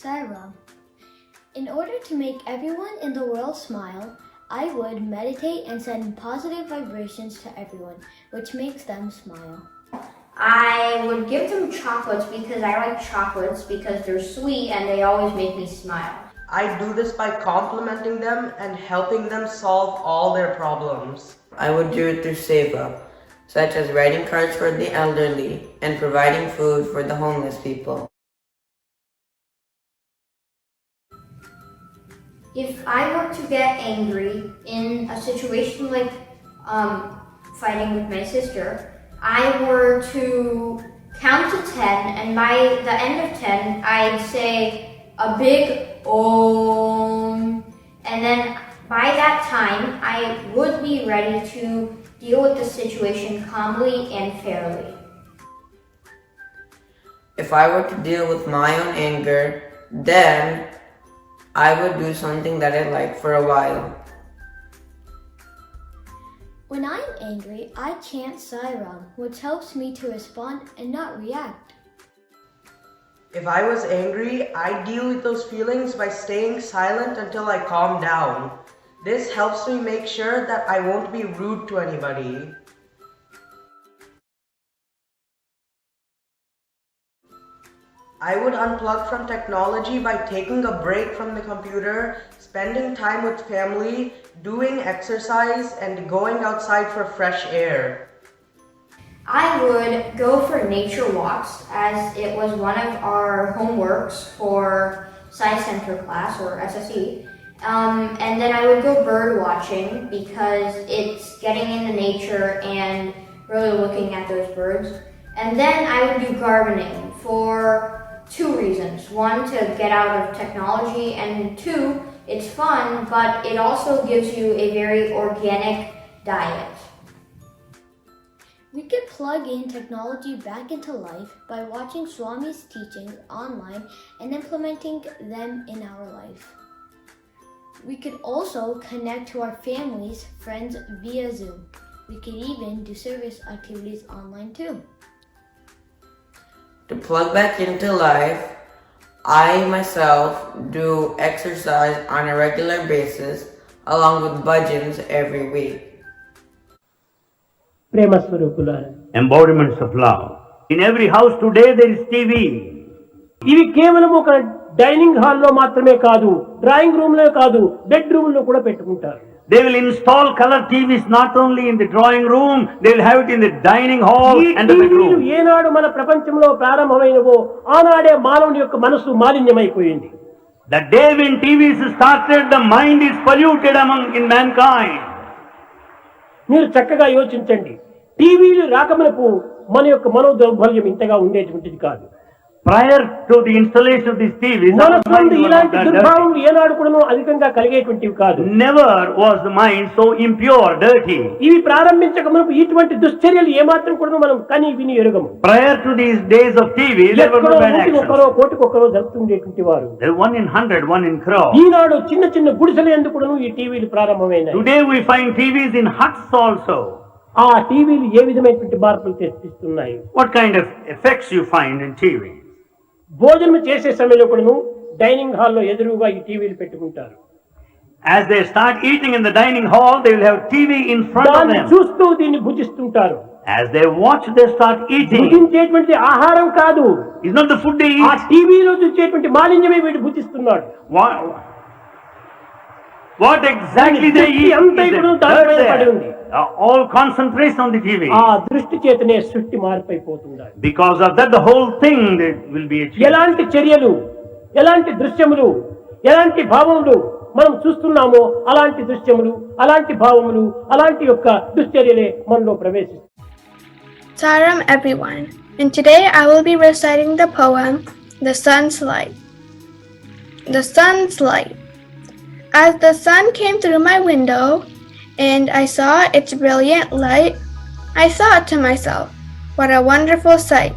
Sarah. In order to make everyone in the world smile, I would meditate and send positive vibrations to everyone, which makes them smile. I would give them chocolates because I like chocolates because they're sweet and they always make me smile. I do this by complimenting them and helping them solve all their problems. I would do it through seva, such as writing cards for the elderly and providing food for the homeless people. If I were to get angry in a situation like fighting with my sister, I were to count to 10, and by the end of 10, I'd say a big Om, and then by that time, I would be ready to deal with the situation calmly and fairly. If I were to deal with my own anger, then I would do something that I like for a while. When I'm angry, I chant Sai Ram, which helps me to respond and not react. If I was angry, I deal with those feelings by staying silent until I calm down. This helps me make sure that I won't be rude to anybody. I would unplug from technology by taking a break from the computer, spending time with family, doing exercise, and going outside for fresh air. I would go for nature walks as it was one of our homeworks for Science Center class or SSE. And then I would go bird watching because it's getting into nature and really looking at those birds. And then I would do gardening for 2 reasons. One, to get out of technology, and 2, it's fun, but it also gives you a very organic diet. We could plug in technology back into life by watching Swamy's teachings online and implementing them in our life. We could also connect to our families, friends via Zoom. We could even do service activities online too. To plug back into life, I myself do exercise on a regular basis along with bhajans every week. Embodiments of love. In every house today there is TV. ఇవి కేవలం ఒక dining హాల్లో మాత్రమే కాదు, drawing room లో కాదు, bed room లో కూడా పెట్టుకుంటారు. They will install color TVs not only in the drawing room, they will have it in the dining hall and the bedroom. ఏనాడు మన ప్రపంచంలో ప్రారంభమైనవో ఆనాడే మానవుని యొక్క మనసు మాలిన్యమైపోయింది. The day when TVs started, the mind is polluted in mankind. మీరు చక్కగా యోచించండి. టీవీలు రాకమునపు మన యొక్క మనోదౌర్బల్యం ఇంతగా ఉండేటువంటిది కాదు. Prior to the installation of these TVs, ఇలాంటి దుర్భావములు ఏనాడు కూడా అధికంగా కలిగేటువంటివి కాదు. Never was the mind so impure, dirty. ఇవి ప్రారంభించక మునుపు ఇటువంటి దుశ్చర్యలు ఏమాత్రం కూడా మనం కని విని ఎరుగము. Prior to these days of TV, there were no bad actions. కోటికొకరో జరుగుతుండేటువంటి వారు. There were 1 in 100, 1 in crore. ఈనాడు చిన్న చిన్న గుడిసెల యందు కూడా ఈ టీవీలు ప్రారంభమైనాయి. Today we find TVs in huts also. ఆ టీవీలు ఏ విధమైనటువంటి మార్పులు తెప్పిస్తున్నాయి? What kind of effects you find in TV? భోజనం చేసే సమయంలో కూడా డైనింగ్ హాల్లో ఎదురుగా ఈ టీవీలు పెట్టుకుంటారు. As they start eating in the dining hall, they will have TV in front of them. చూస్తూ దీన్ని భుజిస్తుంటారు. As they watch, they start eating. భుజించేటువంటి ఆహారం కాదు, it's not the food they eat. ఆ టీవీలో చూసేటువంటి మాలిన్యమే వీడు భుజిస్తున్నాడు. What exactly they eat is all concentration on the TV. ఆ దృష్టి చేతనే సృష్టి మార్పైపోతుంది. Because of that, the whole thing will be achieved. ఎలాంటి చర్యలు, ఎలాంటి దృశ్యములు, ఎలాంటి భావములు మనం చూస్తున్నామో అలాంటి దృశ్యములు, అలాంటి భావములు, అలాంటి యొక్క దుశ్చర్యలే మనలో ప్రవేశిస్తాయి. Saram everyone, and today I will be reciting the poem The Sun's Light. The sun's light. As the sun came through my window and I saw its brilliant light, I thought to myself, what a wonderful sight.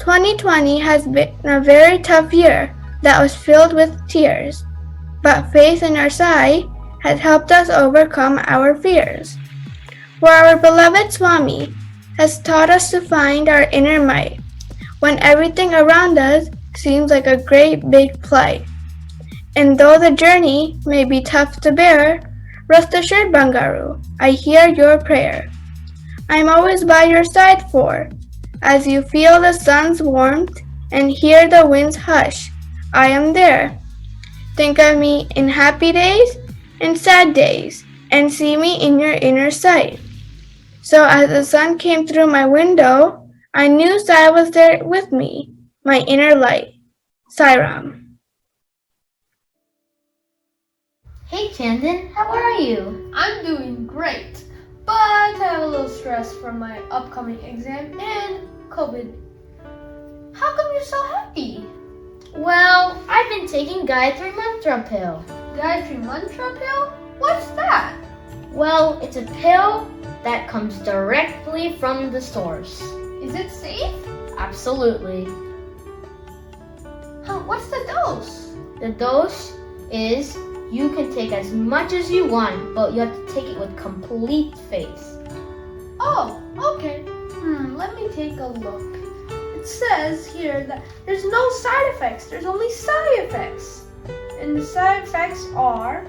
2020 has been a very tough year that was filled with tears, but faith in our SAI has helped us overcome our fears. For our beloved Swamy has taught us to find our inner might when everything around us seems like a great big play. And though the journey may be tough to bear, rest assured, Bangaru, I hear your prayer. I'm always by your side for, as you feel the sun's warmth and hear the wind's hush, I am there. Think of me in happy days and sad days, and see me in your inner sight. So as the sun came through my window, I knew Sai was there with me, my inner light. Sairam. Hey Chandan, how are you? I'm doing great, but I have a little stress from my upcoming exam and COVID. How come you're so happy? Well, I've been taking Gayatri Mantra pill. Gayatri Mantra pill? What's that? Well, it's a pill that comes directly from the source. Is it safe? Absolutely. What's the dose? The dose is you can take as much as you want, but you have to take it with complete faith. Oh, okay. Let me take a look. It says here that there's no side effects, there's only side effects. And the side effects are,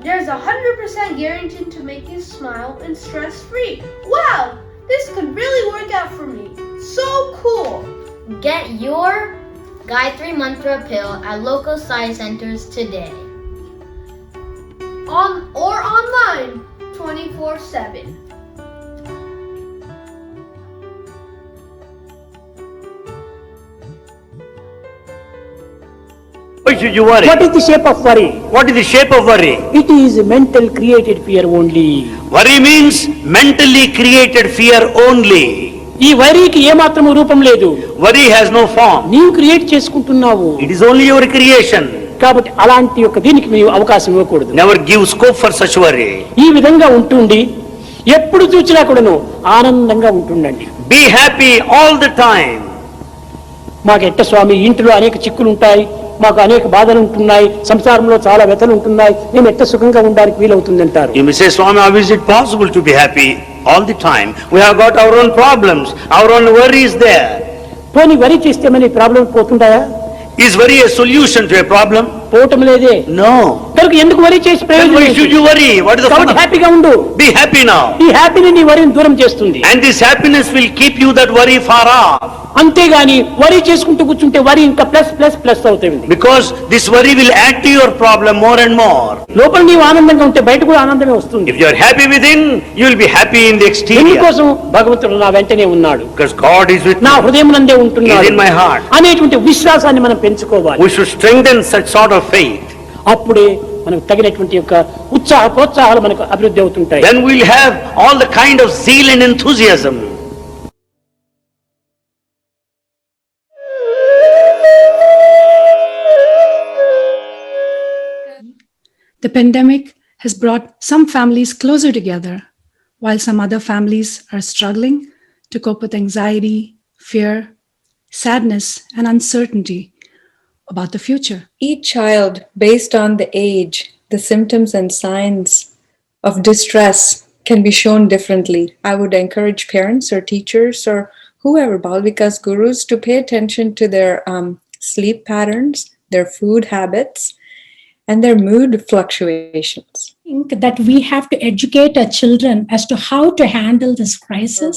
there's 100% guaranteed to make you smile and stress-free. Wow, this could really work out for me. So cool. Get your Gayatri Mantra pill at local SAI centers today. Or online, 24/7. Why should you worry? What is the shape of worry? What is the shape of worry? It is mental created fear only. Worry means mentally created fear only. ఈ వరికి ఏమాత్రము రూపం లేదు. Worry has no form. నీవు create చేసుకుంటున్నావు. It is only your creation. కాబట్టి అలాంటి యొక్క దీనికి నీవు అవకాశం ఇవ్వకూడదు. Never give scope for such worry. ఈ విధంగా ఉంటుండి ఎప్పుడు చూసినా కూడాను ఆనందంగా ఉంటుండండి. Be happy all the time. మాకు ఎట్ట స్వామి ఇంటిలో అనేక చిక్కులు ఉంటాయి, మాకు అనేక బాధలు ఉంటున్నాయి, సంసారంలో చాలా వ్యతలు ఉంటున్నాయి, మేము ఎట్ట సుఖంగా ఉండడానికి వీలవుతుంది అంటారు. You may say, Swamy, how is it possible to be happy all the time? We have got our own problems, our own worries there. పోనీ వరి చేస్తే మన problem పోతుంటాయా? Is worry a solution to a problem? పోవటం లేదే. No. కనుక ఎందుకు వరి చేసి Then ప్రయోజనం why ఏంటి? should you worry? What is the కాబట్టి fun? హ్యాపీగా ఉండు. Be happy now. ఈ హ్యాపీని నీ వరిని దూరం చేస్తుంది. And this happiness will keep you that worry far off. అంతేగాని వరి చేసుకుంటూ కూర్చుంటే వరి ఇంకా ప్లస్ ప్లస్ ప్లస్ అవుతుంది. Because this worry will add to your problem more and more. లోపల నీవు ఆనందంగా ఉంటే బయట కూడా ఆనందమే వస్తుంది. If you are happy within, you will be happy in the exterior. ఎందుకోసం భగవంతుడు నా వెంటనే ఉన్నాడు, Because God is with నా me. హృదయం నందే He ఉంటున్నాడు is in my heart. అనేటువంటి విశ్వాసాన్ని మనం పెంచుకోవాలి. We should strengthen such sort of faith. అప్పుడే మనకు తగినటువంటి యొక్క ఉత్సాహ ప్రోత్సాహాలు మనకు అభివృద్ధి అవుతుంటాయి. Then we'll have all the kind of zeal and enthusiasm. The pandemic has brought some families closer together, while some other families are struggling to cope with anxiety, fear, sadness, and uncertainty about the future. Each child, based on the age, the symptoms and signs of distress can be shown differently. I would encourage parents or teachers or whoever, Balvikas gurus, to pay attention to their sleep patterns, their food habits, and their mood fluctuations. I think that we have to educate our children as to how to handle this crisis.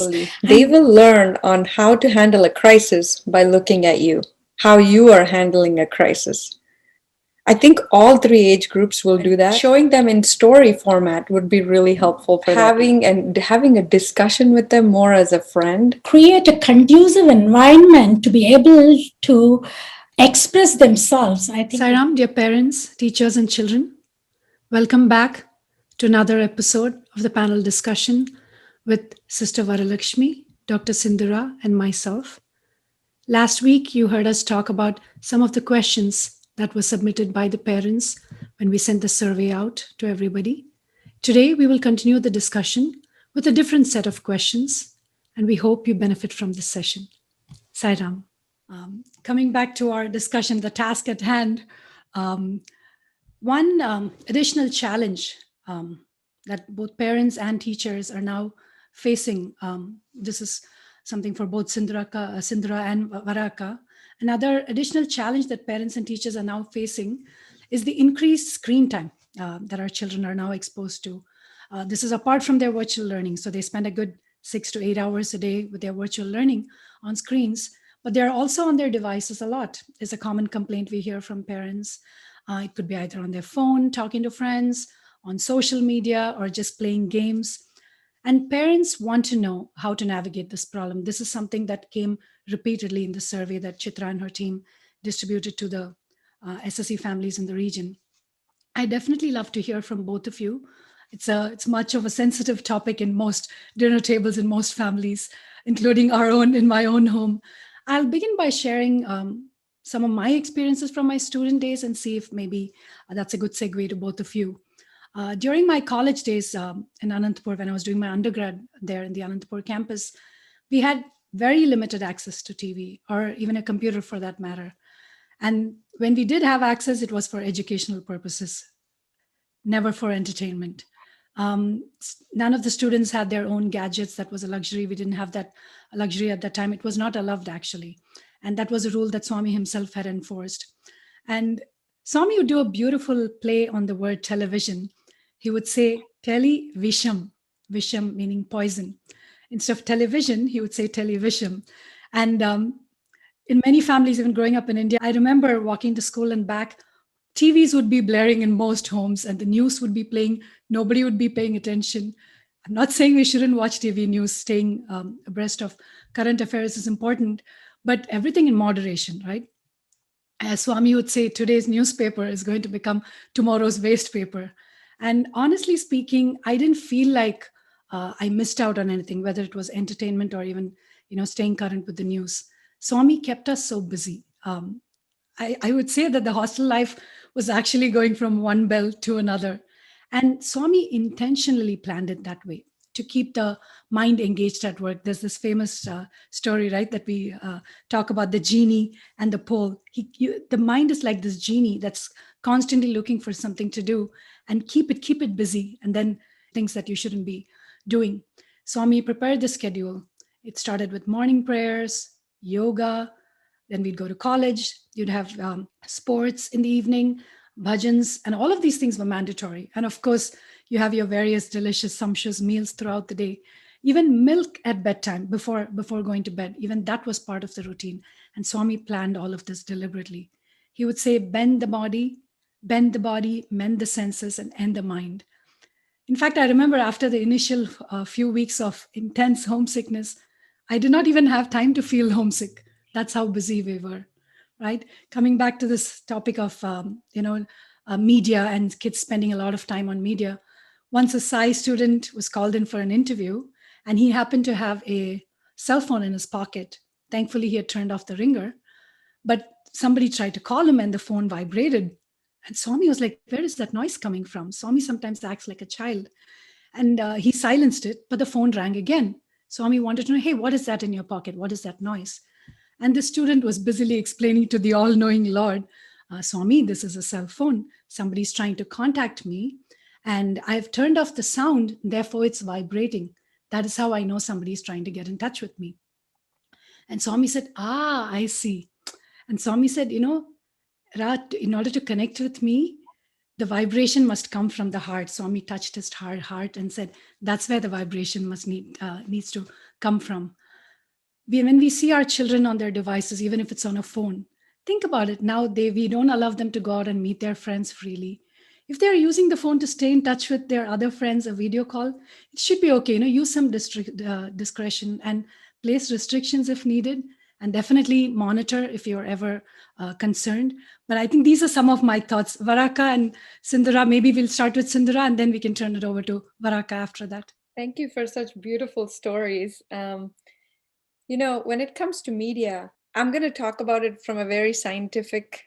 They will learn on how to handle a crisis by looking at you, how you are handling a crisis. I think all three age groups will do that. Showing them in story format would be really helpful for having a discussion with them more as a friend. Create a conducive environment to be able to express themselves. I think. Sairam, dear parents, teachers, and children, welcome back to another episode of the panel discussion with Sister Varalakshmi, Dr. Sindhura, and myself. Last week, you heard us talk about some of the questions that were submitted by the parents when we sent the survey out to everybody. Today, we will continue the discussion with a different set of questions, and we hope you benefit from this session. Sairam. Coming back to our discussion, the task at hand, one additional challenge that both parents and teachers are now facing, this is something for both Sindhura and Varaka. Another additional challenge that parents and teachers are now facing is the increased screen time that our children are now exposed to. This is apart from their virtual learning. So they spend a good 6 to 8 hours a day with their virtual learning on screens, but they're also on their devices a lot. Is a common complaint we hear from parents. It could be either on their phone, talking to friends, on social media, or just playing games. And parents want to know how to navigate this problem. This is something that came repeatedly in the survey that Chitra and her team distributed to the SSE families in the region. I definitely love to hear from both of you. It's much of a sensitive topic in most dinner tables in most families, including our own in my own home. I'll begin by sharing some of my experiences from my student days and see if maybe that's a good segue to both of you. During my college days in Anantapur, when I was doing my undergrad there in the Anantapur campus, we had very limited access to TV or even a computer for that matter. And when we did have access, it was for educational purposes, never for entertainment. None of the students had their own gadgets. That was a luxury. We didn't have that luxury at that time. It was not allowed, actually. And that was a rule that Swamy himself had enforced. And Swamy would do a beautiful play on the word television. He would say, tele-visham, visham meaning poison. Instead of television, he would say televisham. And in many families, even growing up in India, I remember walking to school and back, TVs would be blaring in most homes and the news would be playing. Nobody would be paying attention. I'm not saying we shouldn't watch TV news. Staying abreast of current affairs is important, but everything in moderation, right? As Swamy would say, today's newspaper is going to become tomorrow's waste paper. And honestly speaking, I didn't feel like I missed out on anything, whether it was entertainment or even, staying current with the news. Swamy kept us so busy. I would say that the hostel life was actually going from one bell to another. And Swamy intentionally planned it that way to keep the mind engaged at work. There's this famous story, right, that we talk about the genie and the pole. The mind is like this genie that's constantly looking for something to do and keep it busy, and then things that you shouldn't be doing. Swamy prepared the schedule. It started with morning prayers, yoga, then we'd go to college. You'd have sports in the evening, bhajans, and all of these things were mandatory. And of course, you have your various delicious, sumptuous meals throughout the day. Even milk at bedtime before going to bed, even that was part of the routine. And Swamy planned all of this deliberately. He would say, bend the body, mend the senses, and end the mind. In fact, I remember after the initial few weeks of intense homesickness, I did not even have time to feel homesick. That's how busy we were, right? Coming back to this topic of, media and kids spending a lot of time on media. Once a SAI student was called in for an interview and he happened to have a cell phone in his pocket. Thankfully, he had turned off the ringer, but somebody tried to call him and the phone vibrated. And Swamy was like, where is that noise coming from? Swamy sometimes acts like a child. And he silenced it, but the phone rang again. Swamy wanted to know, hey, what is that in your pocket? What is that noise? And the student was busily explaining to the all-knowing Lord, Swamy, this is a cell phone. Somebody's trying to contact me and I've turned off the sound, therefore it's vibrating. That is how I know somebody's trying to get in touch with me. And Swamy said, I see. And Swamy said, Rat, in order to connect with me, the vibration must come from the heart. Swamy touched his heart and said, that's where the vibration needs to come from. When we see our children on their devices, even if it's on a phone, think about it. Now we don't allow them to go out and meet their friends freely. If they're using the phone to stay in touch with their other friends, a video call, it should be okay. Use some discretion and place restrictions if needed, and definitely monitor if you're ever concerned. But I think these are some of my thoughts. Varaka and Sindhura, maybe we'll start with Sindhura and then we can turn it over to Varaka after that. Thank you for such beautiful stories. When it comes to media, I'm going to talk about it from a very scientific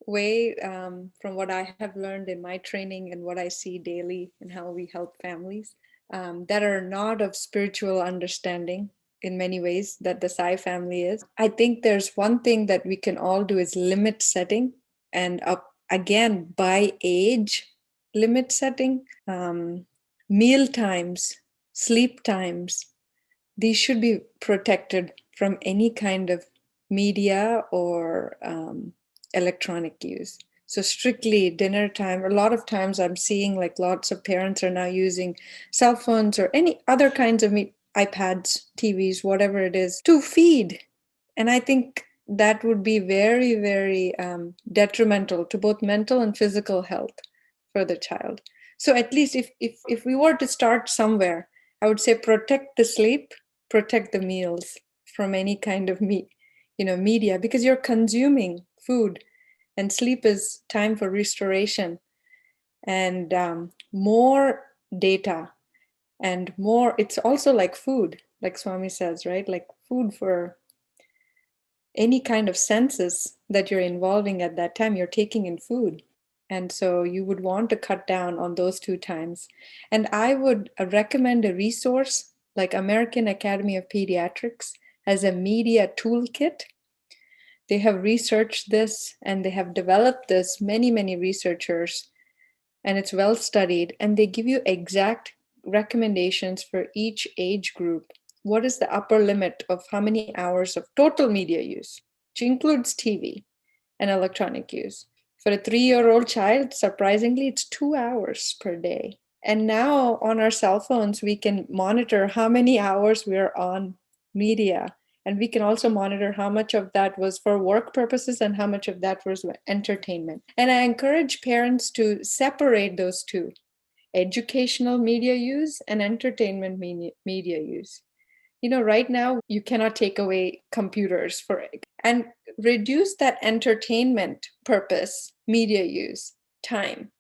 way, from what I have learned in my training and what I see daily and how we help families that are not of spiritual understanding in many ways that the SAI family is. I think there's one thing that we can all do is limit setting, and again, by age, limit setting, meal times, sleep times, these should be protected from any kind of media or electronic use. So strictly dinner time. A lot of times I'm seeing like lots of parents are now using cell phones or any other kinds of iPads, TVs, whatever it is, to feed. And I think that would be very, very detrimental to both mental and physical health for the child. So at least if we were to start somewhere, I would say protect the sleep, protect the meals from any kind of media, because you're consuming food, and sleep is time for restoration, and more data and more. It's also like food, like Swamy says, right? Like food for any kind of senses that you're involving at that time, you're taking in food. And so you would want to cut down on those two times. And I would recommend a resource like American Academy of Pediatrics as a media toolkit. They have researched this and they have developed this, many, many researchers, and it's well studied. And they give you exact recommendations for each age group. What is the upper limit of how many hours of total media use, which includes TV and electronic use? For a 3-year-old child, surprisingly, it's 2 hours per day. And now on our cell phones, we can monitor how many hours we're on media. And we can also monitor how much of that was for work purposes and how much of that was entertainment. And I encourage parents to separate those two, educational media use and entertainment media use. Right now, you cannot take away computers and reduce that entertainment purpose, media use, time.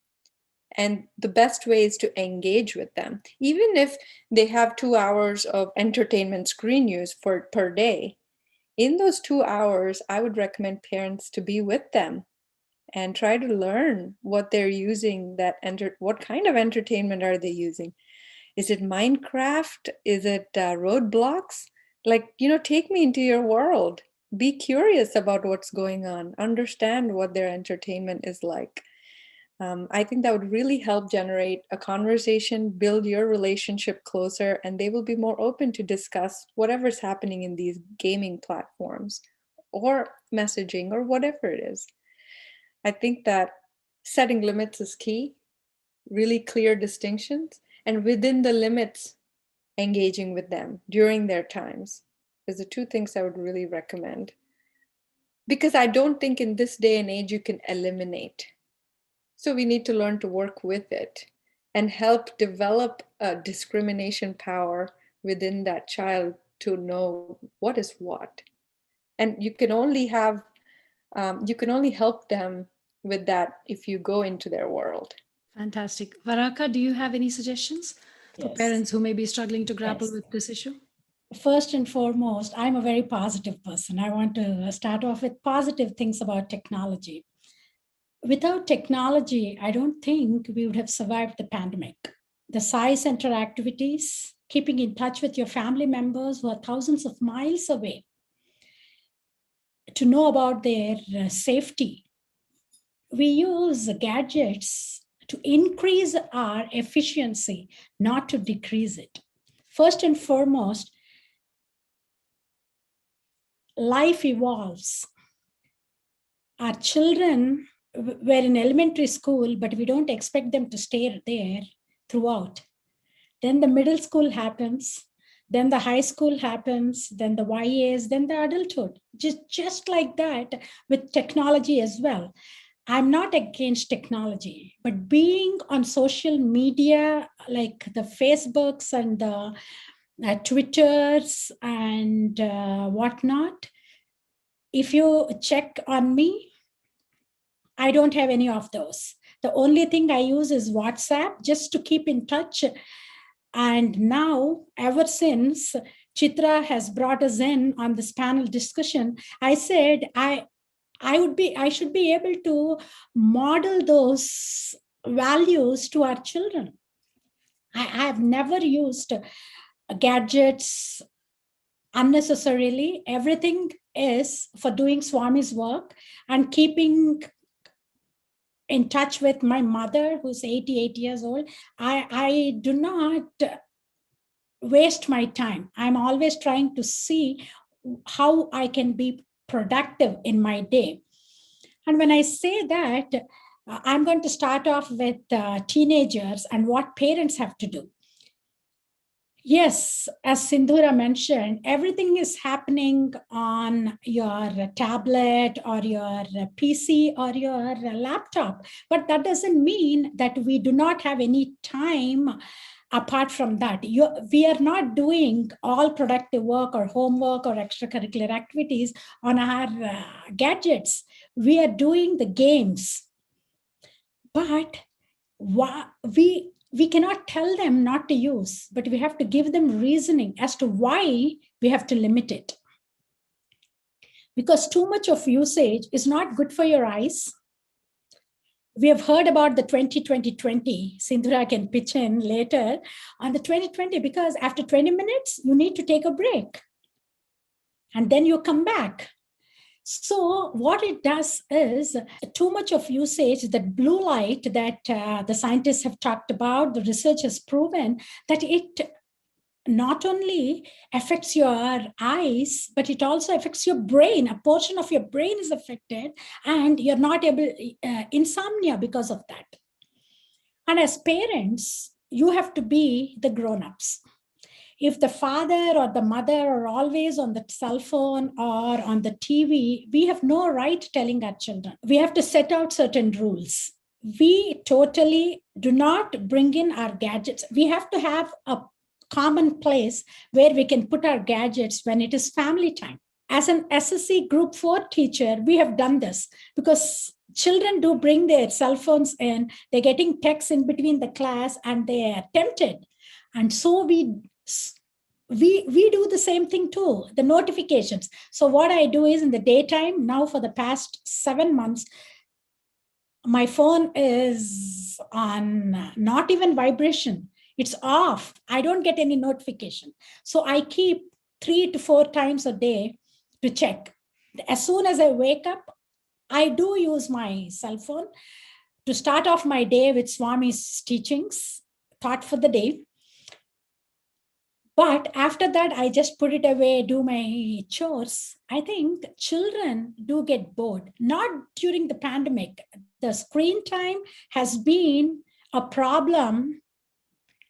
And the best way is to engage with them. Even if they have 2 hours of entertainment screen use per day, in those 2 hours, I would recommend parents to be with them and try to learn what they're using, what kind of entertainment are they using. Is it Minecraft? Is it Roadblocks? Take me into your world. Be curious about what's going on. Understand what their entertainment is like. I think that would really help generate a conversation, build your relationship closer, and they will be more open to discuss whatever's happening in these gaming platforms or messaging or whatever it is. I think that setting limits is key, really clear distinctions, and within the limits, engaging with them during their times is the two things I would really recommend. Because I don't think in this day and age you can eliminate. So we need to learn to work with it and help develop a discrimination power within that child to know what is what. And you can only help them with that if you go into their world. Fantastic. Varaka, do you have any suggestions for parents who may be struggling to grapple with this issue? First and foremost, I'm a very positive person. I want to start off with positive things about technology. Without technology, I don't think we would have survived the pandemic. The SAI Center activities, keeping in touch with your family members who are thousands of miles away, to know about their safety. We use gadgets to increase our efficiency, not to decrease it. First and foremost, life evolves. Our children were in elementary school, but we don't expect them to stay there throughout. Then the middle school happens, then the high school happens, then the YAs, then the adulthood. Just like that with technology as well. I'm not against technology, but being on social media like the Facebooks and the Twitters and whatnot, if you check on me, I don't have any of those. The only thing I use is WhatsApp just to keep in touch. And now, ever since Chitra has brought us in on this panel discussion, I said I should be able to model those values to our children. I have never used gadgets unnecessarily. Everything is for doing Swamy's work and keeping in touch with my mother, who's 88 years old. I do not waste my time. I'm always trying to see how I can be productive in my day. And when I say that, I'm going to start off with teenagers and what parents have to do. Yes, as Sindhura mentioned, everything is happening on your tablet or your PC or your laptop. But that doesn't mean that we do not have any time apart from that. We are not doing all productive work or homework or extracurricular activities on our gadgets. We are doing the games. But we cannot tell them not to use, but we have to give them reasoning as to why we have to limit it. Because too much of usage is not good for your eyes. We have heard about the 20-20-20. Sindhura can pitch in later on the 20-20, because after 20 minutes, you need to take a break. And then you come back. So what it does is too much of usage, that blue light that the scientists have talked about, the research has proven that it not only affects your eyes, but it also affects your brain. A portion of your brain is affected and you're not able, insomnia because of that. And as parents, you have to be the grown-ups. If the father or the mother are always on the cell phone or on the TV, we have no right telling our children. We have to set out certain rules. We totally do not bring in our gadgets. We have to have a common place where we can put our gadgets when it is family time. As an SSC Group 4 teacher, we have done this because children do bring their cell phones in. They're getting texts in between the class and they are tempted. And so we do the same thing too, the notifications. So what I do is in the daytime, now for the past 7 months, my phone is on not even vibration. It's off. I don't get any notification. So I keep 3 to 4 times a day to check. As soon as I wake up, I do use my cell phone to start off my day with Swamy's teachings, thought for the day. But after that, I just put it away, do my chores. I think children do get bored, not during the pandemic. The screen time has been a problem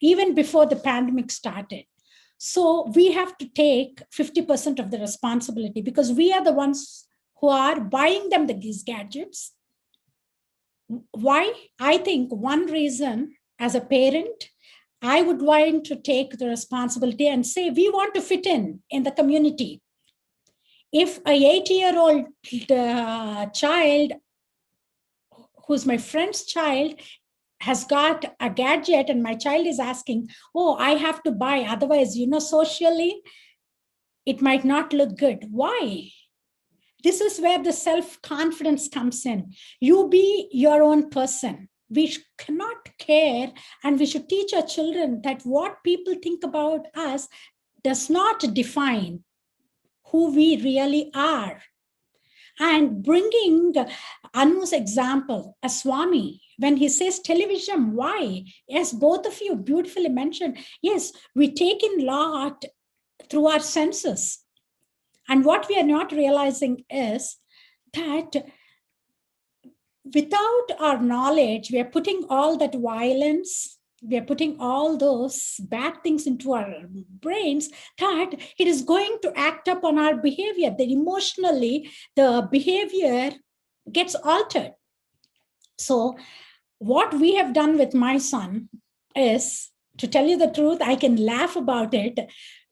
even before the pandemic started. So we have to take 50% of the responsibility because we are the ones who are buying them these gadgets. Why? I think one reason, as a parent, I would want to take the responsibility and say, we want to fit in the community. If a 8-year-old child, who's my friend's child, has got a gadget and my child is asking, oh, I have to buy, otherwise, socially, it might not look good. Why? This is where the self-confidence comes in. You be your own person. We cannot care, and we should teach our children that what people think about us does not define who we really are. And bringing Anu's example, a Swamy, when he says television, why? Yes, both of you beautifully mentioned. Yes, we take in a lot through our senses. And what we are not realizing is that without our knowledge, we are putting all that violence, we are putting all those bad things into our brains, that it is going to act up on our behavior. That emotionally, the behavior gets altered. So what we have done with my son is, to tell you the truth, I can laugh about it.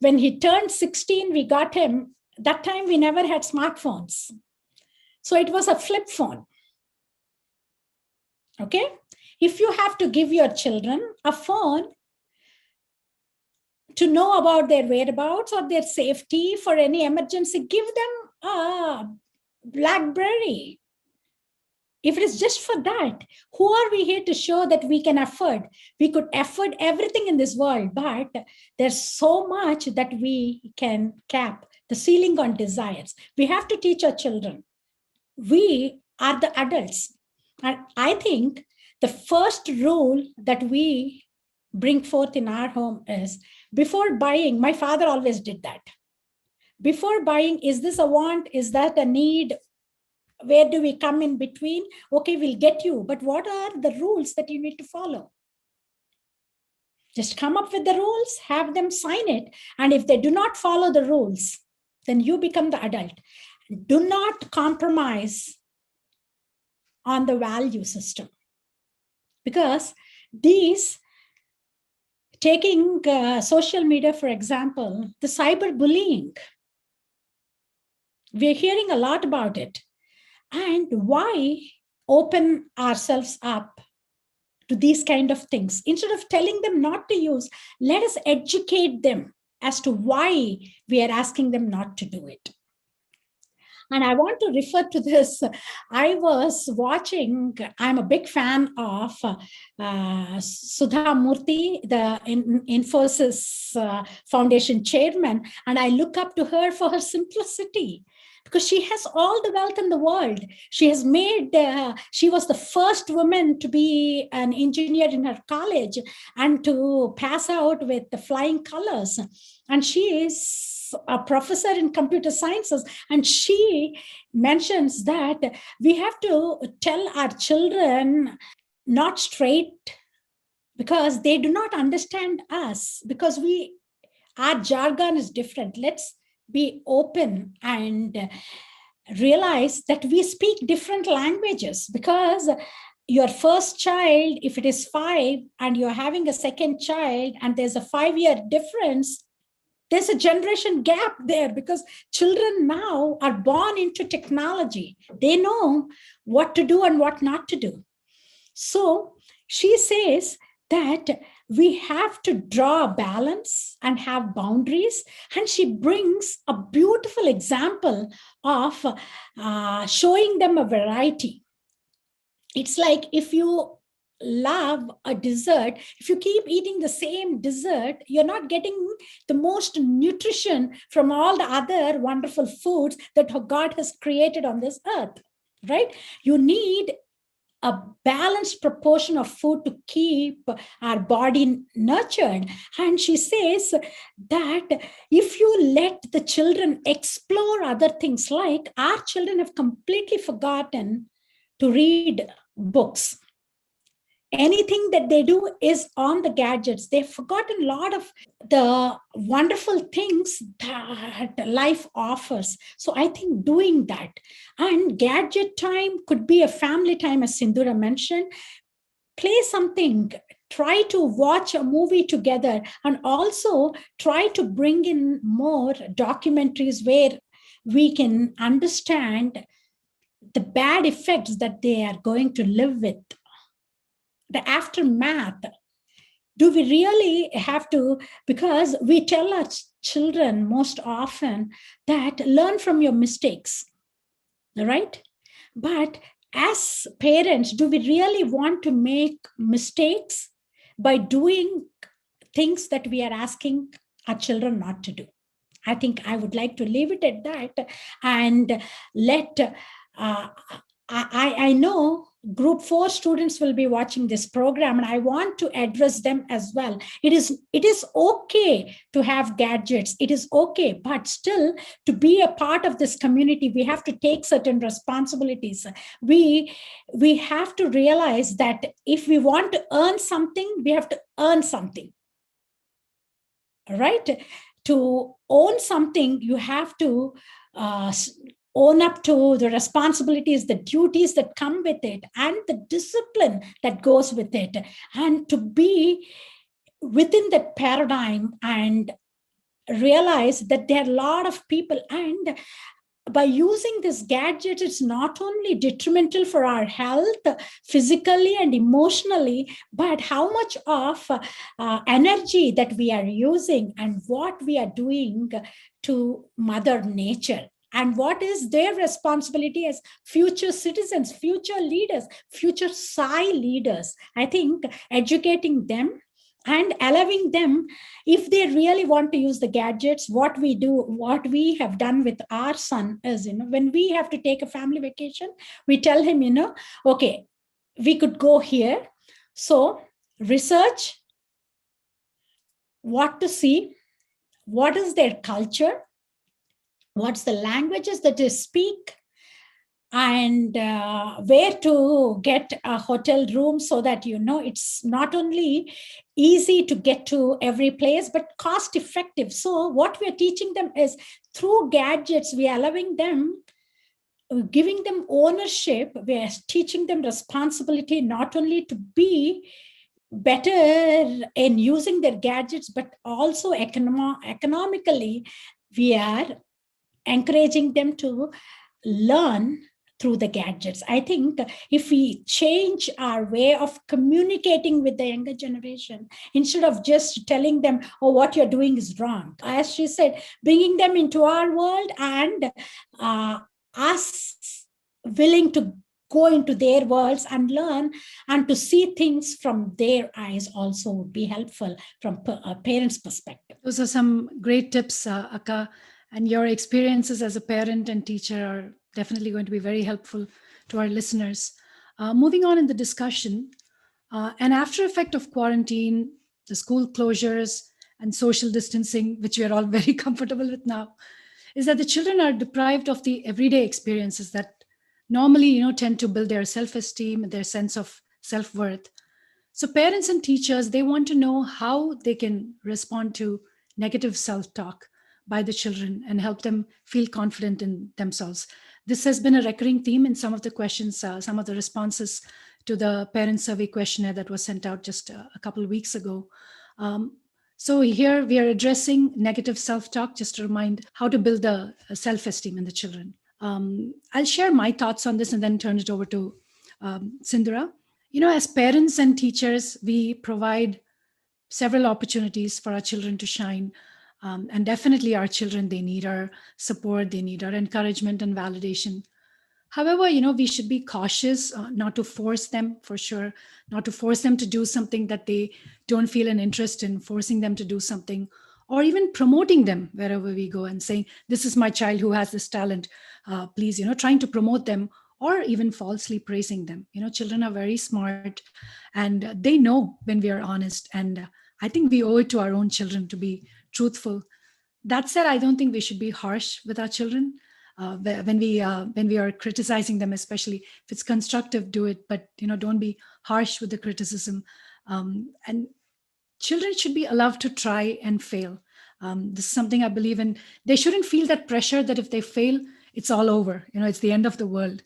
When he turned 16, we got him. That time we never had smartphones. So it was a flip phone. Okay? If you have to give your children a phone to know about their whereabouts or their safety for any emergency, give them a BlackBerry. If it is just for that, who are we here to show that we can afford? We could afford everything in this world, but there's so much that we can cap, the ceiling on desires. We have to teach our children. We are the adults. And I think the first rule that we bring forth in our home is before buying, my father always did that. Before buying, is this a want? Is that a need? Where do we come in between? Okay, we'll get you. But what are the rules that you need to follow? Just come up with the rules, have them sign it. And if they do not follow the rules, then you become the adult. Do not compromise on the value system. Because these, taking social media, for example, the cyberbullying, we're hearing a lot about it. And why open ourselves up to these kind of things? Instead of telling them not to use, let us educate them as to why we are asking them not to do it. And I want to refer to this. I was watching, I'm a big fan of Sudha Murthy, the Infosys Foundation chairman, and I look up to her for her simplicity. Because she has all the wealth in the world. She has made, she was the first woman to be an engineer in her college and to pass out with the flying colors. And she is a professor in computer sciences. And she mentions that we have to tell our children not straight because they do not understand us, because our jargon is different. Let's be open and realize that we speak different languages, because your first child, if it is 5 and you're having a second child and there's a 5-year difference, there's a generation gap there, because children now are born into technology. They know what to do and what not to do. So she says that we have to draw a balance and have boundaries. And she brings a beautiful example of showing them a variety. It's like if you love a dessert, if you keep eating the same dessert, you're not getting the most nutrition from all the other wonderful foods that God has created on this earth, right? You need a balanced proportion of food to keep our body nurtured. And she says that if you let the children explore other things, like our children have completely forgotten to read books. Anything that they do is on the gadgets. They've forgotten a lot of the wonderful things that life offers. So I think doing that, and gadget time could be a family time, as Sindhura mentioned. Play something, try to watch a movie together, and also try to bring in more documentaries where we can understand the bad effects that they are going to live with. The aftermath. Do we really have to, because we tell our children most often that learn from your mistakes, right? But as parents, do we really want to make mistakes by doing things that we are asking our children not to do? I think I would like to leave it at that and let, I know Group 4 students will be watching this program, and I want to address them as well. It is okay to have gadgets. It is okay, but still, to be a part of this community, we have to take certain responsibilities. We have to realize that if we want to earn something, we have to earn something. Right? To own something, you have to own up to the responsibilities, the duties that come with it, and the discipline that goes with it, and to be within that paradigm and realize that there are a lot of people, and by using this gadget, it's not only detrimental for our health, physically and emotionally, but how much of energy that we are using and what we are doing to Mother Nature. And what is their responsibility as future citizens, future leaders, future SAI leaders? I think educating them and allowing them, if they really want to use the gadgets, what we have done with our son is, when we have to take a family vacation, we tell him, okay, we could go here. So research what to see, what is their culture, what's the languages that they speak, and where to get a hotel room, so that it's not only easy to get to every place but cost effective. So what we're teaching them is, through gadgets, we are allowing them, giving them ownership. We're teaching them responsibility, not only to be better in using their gadgets, but also economically, we are encouraging them to learn through the gadgets. I think if we change our way of communicating with the younger generation, instead of just telling them, oh, what you're doing is wrong, as she said, bringing them into our world, and us willing to go into their worlds and learn, and to see things from their eyes also would be helpful from a parent's perspective. Those are some great tips, Akka, and your experiences as a parent and teacher are definitely going to be very helpful to our listeners. Moving on in the discussion, an after effect of quarantine, the school closures and social distancing, which we are all very comfortable with now, is that the children are deprived of the everyday experiences that normally, tend to build their self-esteem, their sense of self-worth. So parents and teachers, they want to know how they can respond to negative self-talk by the children and help them feel confident in themselves. This has been a recurring theme in some of the questions, some of the responses to the parent survey questionnaire that was sent out just a couple of weeks ago. So here we are addressing negative self-talk, just to remind how to build the self-esteem in the children. I'll share my thoughts on this and then turn it over to Sindhura. As parents and teachers, we provide several opportunities for our children to shine. And definitely our children, they need our support, they need our encouragement and validation. However, we should be cautious not to force them, for sure, not to force them to do something that they don't feel an interest in, forcing them to do something, or even promoting them wherever we go and saying, this is my child who has this talent, please, trying to promote them, or even falsely praising them. Children are very smart and they know when we are honest. And I think we owe it to our own children to be truthful. That said, I don't think we should be harsh with our children when we are criticizing them, especially if it's constructive, do it, but don't be harsh with the criticism. And children should be allowed to try and fail. This is something I believe in. They shouldn't feel that pressure that if they fail, it's all over. It's the end of the world.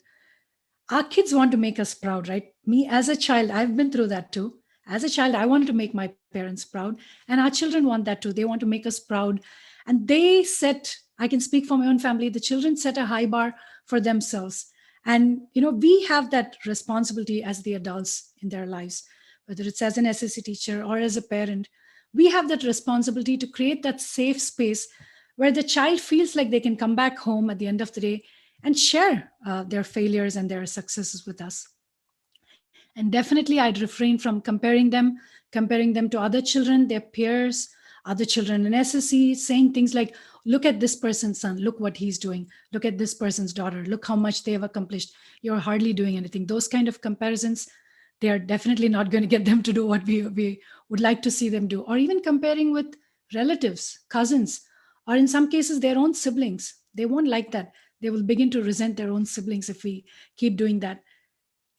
Our kids want to make us proud, right? Me as a child, I've been through that too. As a child, I wanted to make my parents proud, and our children want that too. They want to make us proud. And I can speak for my own family, the children set a high bar for themselves. And, we have that responsibility as the adults in their lives, whether it's as an SSC teacher or as a parent. We have that responsibility to create that safe space where the child feels like they can come back home at the end of the day and share their failures and their successes with us. And definitely I'd refrain from comparing them to other children, their peers, other children in SSC, saying things like, look at this person's son, look what he's doing. Look at this person's daughter, look how much they have accomplished. You're hardly doing anything. Those kind of comparisons, they are definitely not going to get them to do what we would like to see them do. Or even comparing with relatives, cousins, or in some cases, their own siblings. They won't like that. They will begin to resent their own siblings if we keep doing that.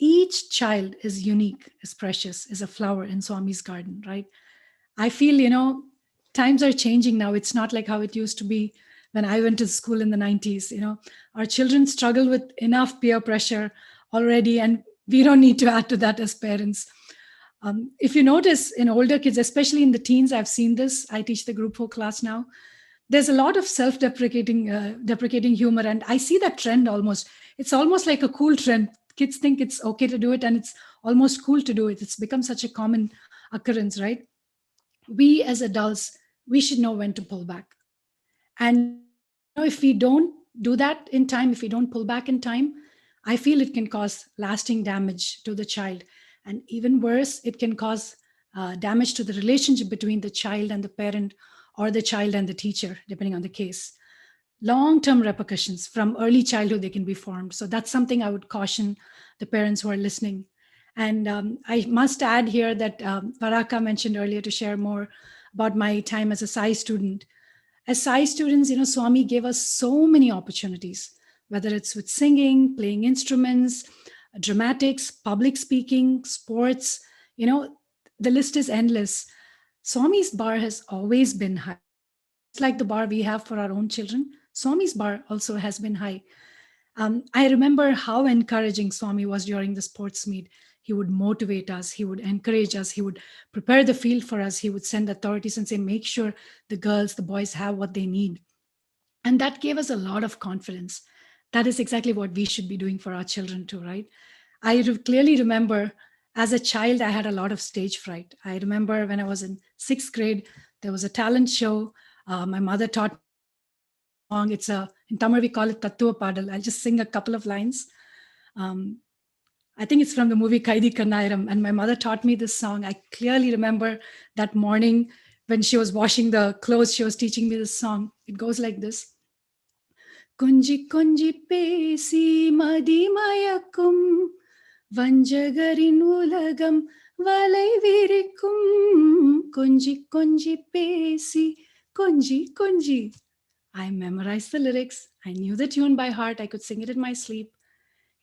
Each child is unique, is precious, is a flower in Swamy's garden, right? I feel, times are changing now. It's not like how it used to be when I went to school in the 90s. Our children struggle with enough peer pressure already, and we don't need to add to that as parents. If you notice in older kids, especially in the teens, I've seen this. I teach the group 4 class now. There's a lot of deprecating humor, and I see that trend almost. It's almost like a cool trend. Kids think it's okay to do it, and it's almost cool to do it. It's become such a common occurrence, right? We as adults, we should know when to pull back. And if we don't do that in time, if we don't pull back in time, I feel it can cause lasting damage to the child. And even worse, it can cause damage to the relationship between the child and the parent, or the child and the teacher, depending on the case. Long-term repercussions from early childhood, they can be formed. So that's something I would caution the parents who are listening. And I must add here that Varaka mentioned earlier to share more about my time as a SAI student. As SAI students, Swamy gave us so many opportunities, whether it's with singing, playing instruments, dramatics, public speaking, sports, the list is endless. Swamy's bar has always been high. It's like the bar we have for our own children. Swamy's bar also has been high. I remember how encouraging Swamy was during the sports meet. He would motivate us. He would encourage us. He would prepare the field for us. He would send authorities and say, make sure the girls, the boys have what they need. And that gave us a lot of confidence. That is exactly what we should be doing for our children too, right? I clearly remember as a child, I had a lot of stage fright. I remember when I was in 6th grade, there was a talent show. My mother taught me a song. In Tamil, we call it Puttaparthi. I'll just sing a couple of lines. I think it's from the movie Cary North Carolina, and my mother taught me this song. I clearly remember that morning when she was washing the clothes, she was teaching me this song. It goes like this. Kunji kunji pesi madi mayakum vanjagarin ulagam valai virikum kunji kunji pesi kunji kunji. I memorized the lyrics. I knew the tune by heart. I could sing it in my sleep.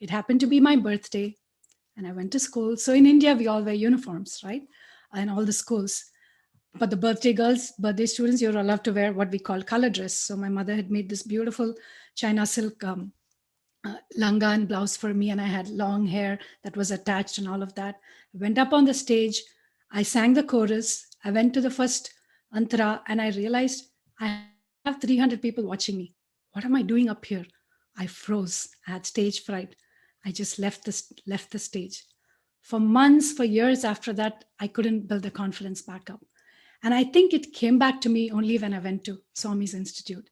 It happened to be my birthday, and I went to school. So in India, we all wear uniforms, right? In all the schools. But the birthday students, you're allowed to wear what we call color dress. So my mother had made this beautiful China silk langa and blouse for me, and I had long hair that was attached and all of that. I went up on the stage. I sang the chorus. I went to the first antara, and I realized I have 300 people watching me. What am I doing up here? I froze. I had stage fright. I just left the stage. For months, for years after that, I couldn't build the confidence back up. And I think it came back to me only when I went to Swamy's Institute.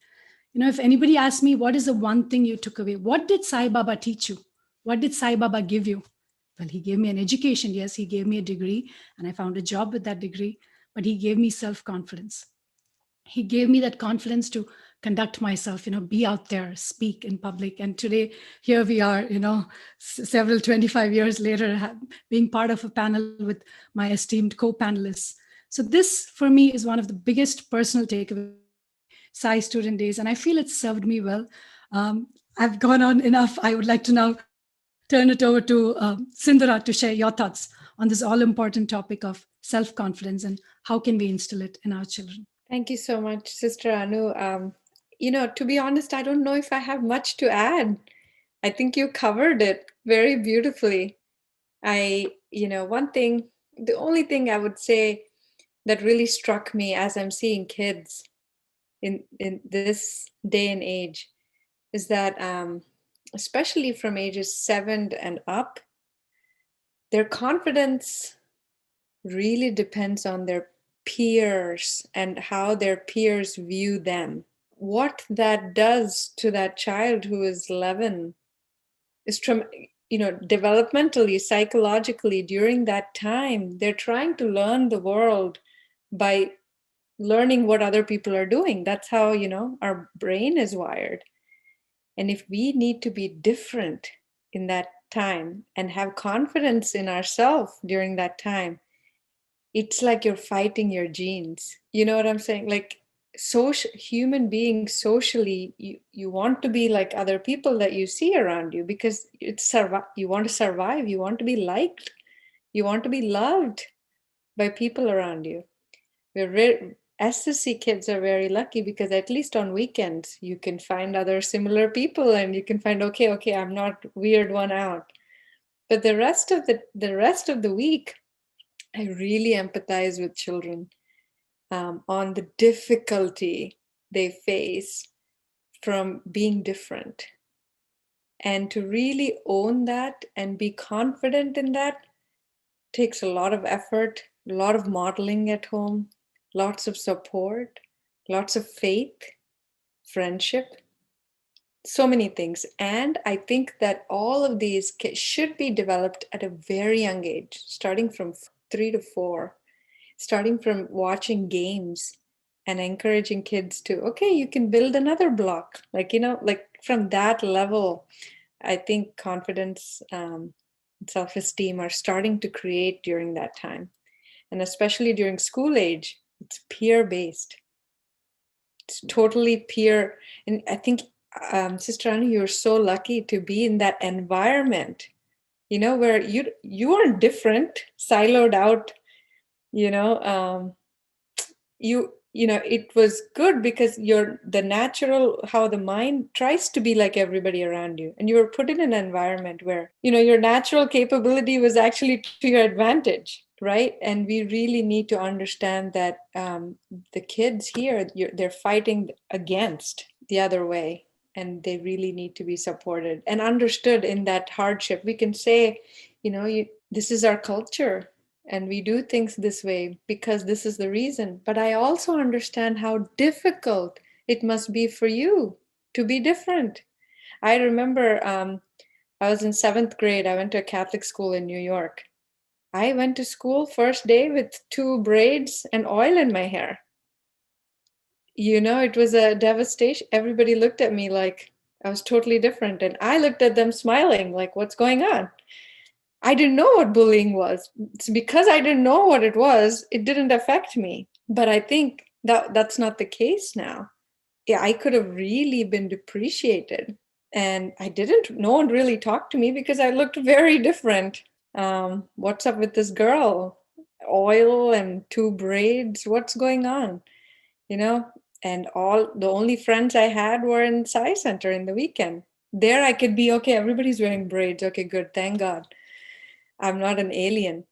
If anybody asked me, what is the one thing you took away? What did Sai Baba teach you? What did Sai Baba give you? Well, he gave me an education. Yes, he gave me a degree, and I found a job with that degree, but he gave me self-confidence. He gave me that confidence to conduct myself, be out there, speak in public. And today, here we are, 25 years later, being part of a panel with my esteemed co-panelists. So this, for me, is one of the biggest personal takeaways SAI student days, and I feel it served me well. I've gone on enough. I would like to now turn it over to Sindhura to share your thoughts on this all-important topic of self-confidence and how can we instill it in our children. Thank you so much, Sister Anu. To be honest, I don't know if I have much to add. I think you covered it very beautifully. The only thing I would say that really struck me as I'm seeing kids in this day and age is that, especially from ages 7 and up, their confidence really depends on their peers and how their peers view them. What that does to that child who is 11 is developmentally, psychologically, during that time, they're trying to learn the world by learning what other people are doing. That's how, our brain is wired. And if we need to be different in that time and have confidence in ourselves during that time, it's like you're fighting your genes. You know what I'm saying? Like, human beings socially, you want to be like other people that you see around you because you want to survive, you want to be liked, you want to be loved by people around you. SSC kids are very lucky because at least on weekends you can find other similar people and you can find, okay, I'm not weird one out. But the rest of the week, I really empathize with children on the difficulty they face from being different. And to really own that and be confident in that takes a lot of effort, a lot of modeling at home, lots of support, lots of faith, friendship, so many things. And I think that all of these should be developed at a very young age, starting from 3 to 4, starting from watching games and encouraging kids to, you can build another block. Like from that level, I think confidence, self-esteem are starting to create during that time. And especially during school age, It's peer-based. It's totally peer. And I think, Sister Anu, you're so lucky to be in that environment, where you are different, siloed out, it was good because you're the natural, how the mind tries to be like everybody around you. And you were put in an environment where, your natural capability was actually to your advantage, right? And we really need to understand that the kids here, they're fighting against the other way. And they really need to be supported and understood in that hardship. We can say, this is our culture. And we do things this way because this is the reason. But I also understand how difficult it must be for you to be different. I remember I was in 7th grade. I went to a Catholic school in New York. I went to school first day with 2 braids and oil in my hair. It was a devastation. Everybody looked at me like I was totally different. And I looked at them smiling like, what's going on? I didn't know what bullying was. It's because I didn't know what it was, it didn't affect me. But I think that's not the case now. Yeah, I could have really been depreciated. And no one really talked to me because I looked very different. What's up with this girl? Oil and 2 braids, what's going on? And the only friends I had were in SAI Center in the weekend. There I could be, okay, everybody's wearing braids. Okay, good, thank God. I'm not an alien.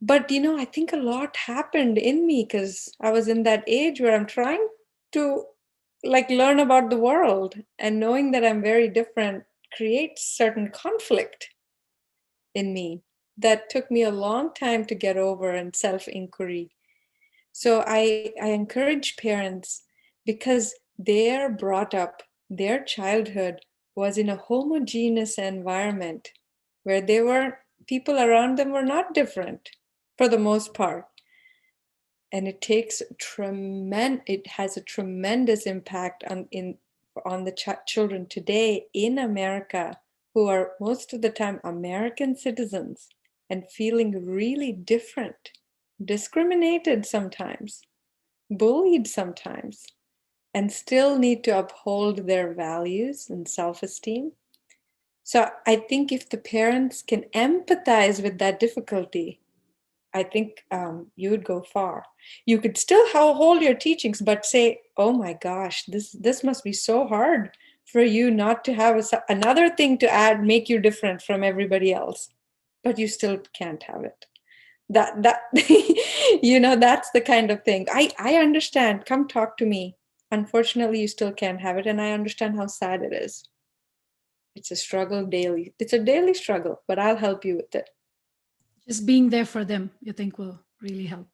But, I think a lot happened in me because I was in that age where I'm trying to learn about the world, and knowing that I'm very different creates certain conflict in me that took me a long time to get over, and self-inquiry. So I encourage parents, because they're brought up, their childhood was in a homogeneous environment where people around them were not different for the most part. And it has a tremendous impact on the children today in America, who are most of the time American citizens and feeling really different, discriminated sometimes, bullied sometimes, and still need to uphold their values and self-esteem. So I think if the parents can empathize with that difficulty, I think you would go far. You could still hold your teachings, but say, oh my gosh, this must be so hard for you not to have another thing to add, make you different from everybody else, but you still can't have it. That that's the kind of thing. I understand. Come talk to me. Unfortunately, you still can't have it, and I understand how sad it is. It's a struggle daily. It's a daily struggle, but I'll help you with it. Just being there for them, you think will really help?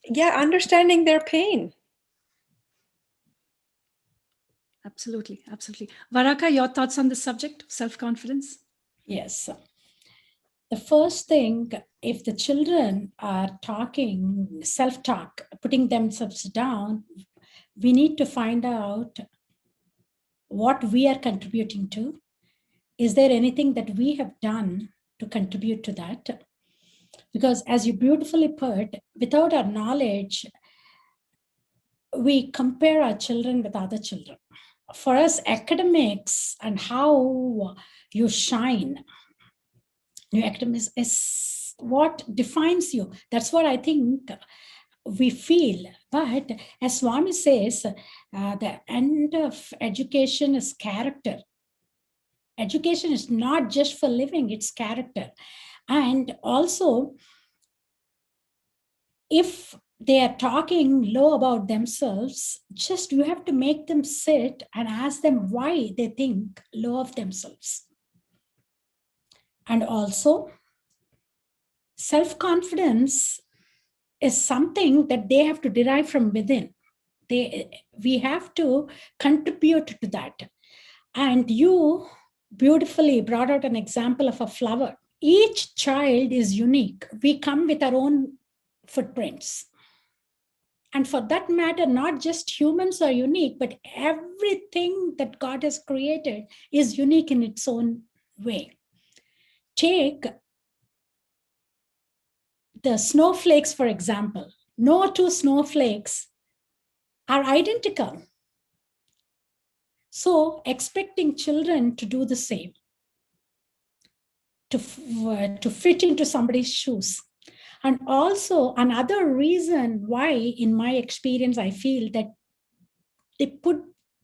Yeah, understanding their pain. Absolutely, absolutely. Varaka, your thoughts on the subject of self-confidence? Yes. The first thing, if the children are talking, self-talk, putting themselves down, we need to find out what we are contributing to. Is there anything that we have done to contribute to that? Because as you beautifully put, without our knowledge, we compare our children with other children. For us, academics and how you shine, your academics is what defines you. That's what I think we feel. But as Swamy says, the end of education is character. Education is not just for living, it's character. And also, if they are talking low about themselves, just you have to make them sit and ask them why they think low of themselves. And also, self-confidence is something that they have to derive from within. We have to contribute to that. And you beautifully brought out an example of a flower. Each child is unique. We come with our own footprints. And for that matter, not just humans are unique, but everything that God has created is unique in its own way. Take the snowflakes, for example. No two snowflakes are identical. So expecting children to do the same, to fit into somebody's shoes. And also another reason why, in my experience, I feel that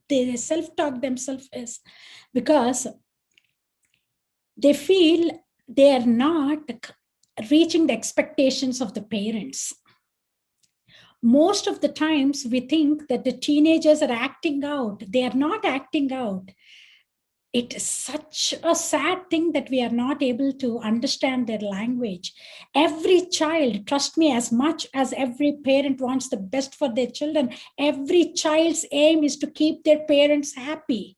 they self-talk themselves is because they feel they are not reaching the expectations of the parents. Most of the times we think that the teenagers are acting out. They are not acting out. It is such a sad thing that we are not able to understand their language. Every child, trust me, as much as every parent wants the best for their children, every child's aim is to keep their parents happy.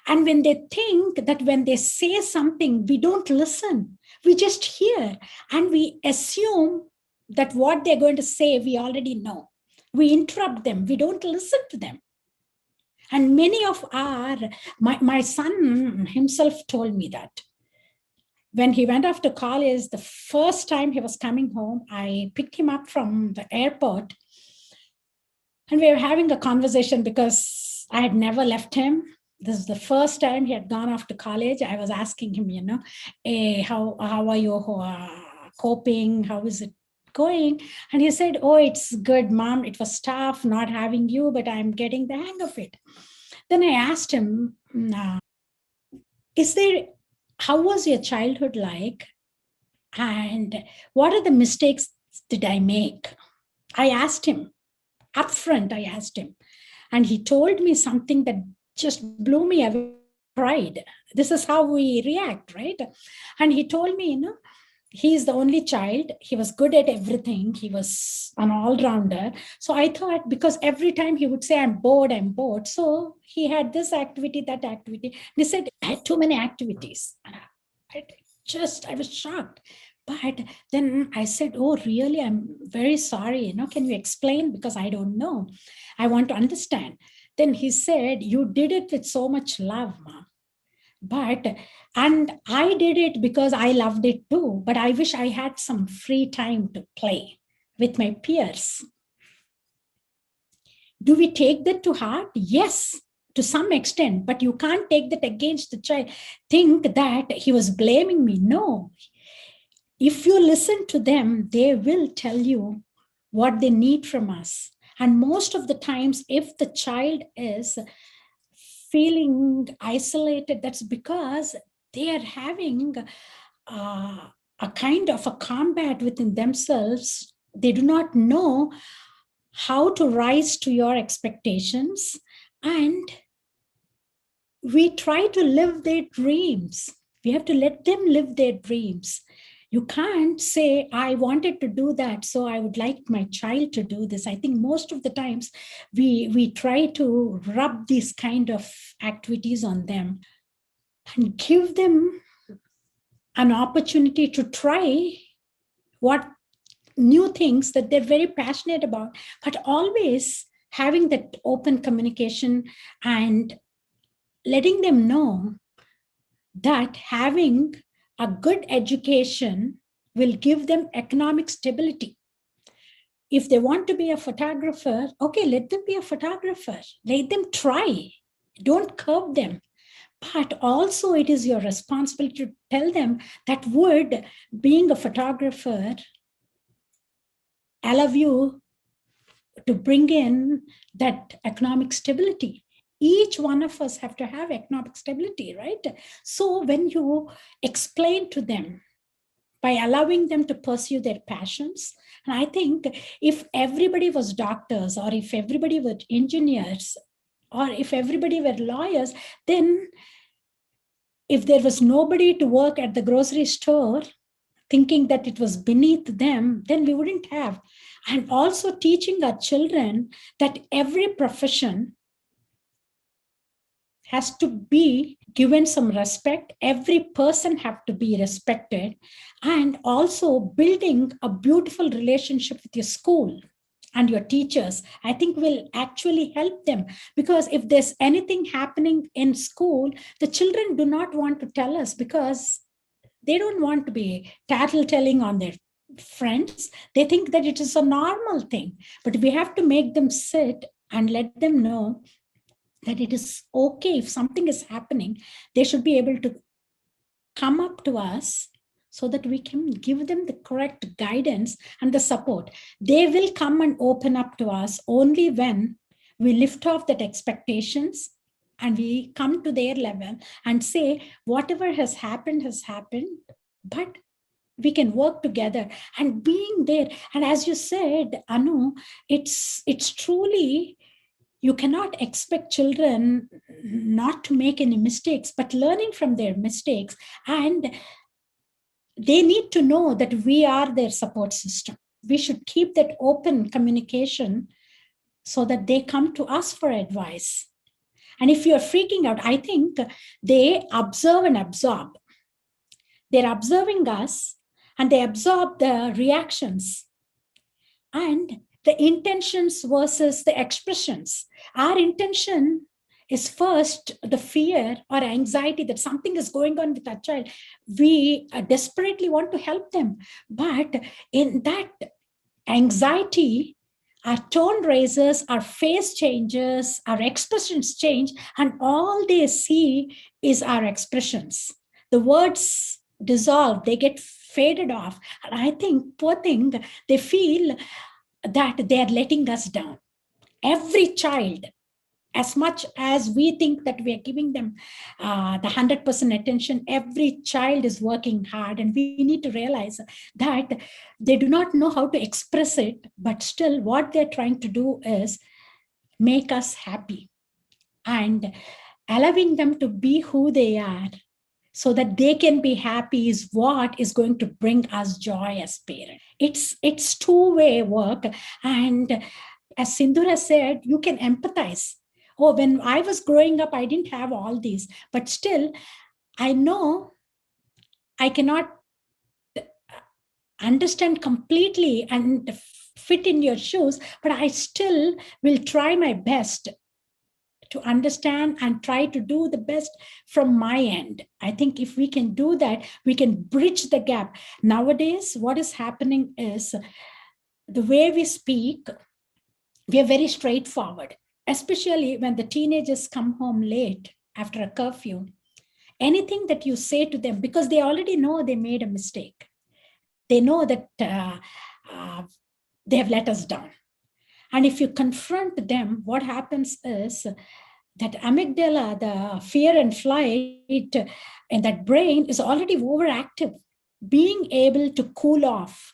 And when they think that when they say something, we don't listen, we just hear, and we assume that what they're going to say, we already know. We interrupt them. We don't listen to them. And many of my son himself told me that. When he went off to college, the first time he was coming home, I picked him up from the airport. And we were having a conversation because I had never left him. This is the first time he had gone off to college. I was asking him, hey, how are you coping? How is it going? And he said, oh, it's good, Mom. It was tough not having you, but I'm getting the hang of it. Then I asked him, how was your childhood like? And what are the mistakes did I make? I asked him, upfront, I asked him. And he told me something that just blew me away. Pride. This is how we react, right? And he told me, he's the only child. He was good at everything. He was an all-rounder. So I thought, because every time he would say, I'm bored. So he had this activity, that activity. And he said, I had too many activities. I was shocked. But then I said, oh, really? I'm very sorry. Can you explain? Because I don't know. I want to understand. Then he said, you did it with so much love, Mom. And I did it because I loved it too. But I wish I had some free time to play with my peers. Do we take that to heart? Yes, to some extent. But you can't take that against the child. Think that he was blaming me. No. If you listen to them, they will tell you what they need from us. And most of the times, if the child is feeling isolated, that's because they are having a kind of a combat within themselves. They do not know how to rise to your expectations. And we try to live their dreams. We have to let them live their dreams. You can't say, I wanted to do that, so I would like my child to do this. I think most of the times we try to rub these kind of activities on them and give them an opportunity to try what new things that they're very passionate about, but always having that open communication and letting them know that having a good education will give them economic stability. If they want to be a photographer, okay, let them be a photographer. Let them try. Don't curb them. But also it is your responsibility to tell them that would, being a photographer, allow you to bring in that economic stability. Each one of us have to have economic stability, right? So when you explain to them by allowing them to pursue their passions, and I think if everybody was doctors, or if everybody were engineers, or if everybody were lawyers, then if there was nobody to work at the grocery store thinking that it was beneath them, then we wouldn't have. And also teaching our children that every profession has to be given some respect. Every person have to be respected, and also building a beautiful relationship with your school and your teachers, I think will actually help them. Because if there's anything happening in school, the children do not want to tell us because they don't want to be tattletelling on their friends, they think that it is a normal thing. But we have to make them sit and let them know that it is okay. If something is happening, they should be able to come up to us so that we can give them the correct guidance and the support. They will come and open up to us only when we lift off that expectations and we come to their level and say, whatever has happened, but we can work together. And being there, and as you said, Anu, it's truly, you cannot expect children not to make any mistakes, but learning from their mistakes. And they need to know that we are their support system. We should keep that open communication so that they come to us for advice. And if you're freaking out, I think they observe and absorb. They're observing us and they absorb the reactions and the intentions versus the expressions. Our intention is first the fear or anxiety that something is going on with our child. We desperately want to help them. But in that anxiety, our tone raises, our face changes, our expressions change, and all they see is our expressions. The words dissolve, they get faded off. And I think, poor thing, they feel that they are letting us down. Every child, as much as we think that we are giving them the 100% attention, every child is working hard, and we need to realize that they do not know how to express it, but still what they're trying to do is make us happy and allowing them to be who they are so that they can be happy is what is going to bring us joy as parents. It's two-way work. And as Sindhura said, you can empathize. Oh, when I was growing up, I didn't have all these, but still, I know I cannot understand completely and fit in your shoes, but I still will try my best to understand and try to do the best from my end. I think if we can do that, we can bridge the gap. Nowadays, what is happening is the way we speak, we are very straightforward. Especially when the teenagers come home late after a curfew, anything that you say to them, because they already know they made a mistake. They know that they have let us down. And if you confront them, what happens is that amygdala, the fear and flight in that brain is already overactive. Being able to cool off,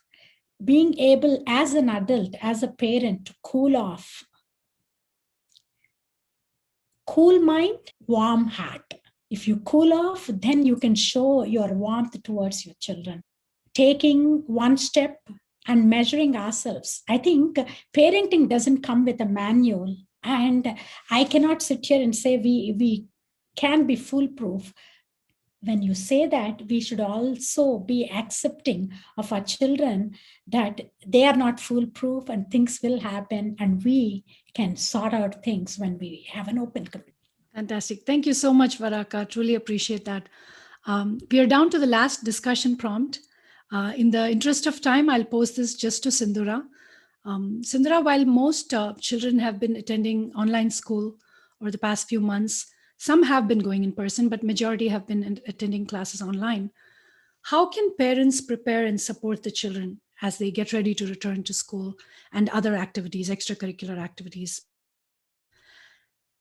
being able as an adult, as a parent, to cool off. Cool mind, warm heart. If you cool off, then you can show your warmth towards your children. Taking one step and measuring ourselves. I think parenting doesn't come with a manual. And I cannot sit here and say we can be foolproof. When you say that, we should also be accepting of our children that they are not foolproof and things will happen and we can sort out things when we have an open community. Fantastic. Thank you so much, Varaka. Truly appreciate that. We are down to the last discussion prompt. In the interest of time, I'll pose this just to Sindhura. Sindhura, while most children have been attending online school over the past few months, some have been going in person, but majority have been attending classes online. How can parents prepare and support the children as they get ready to return to school and other activities, extracurricular activities?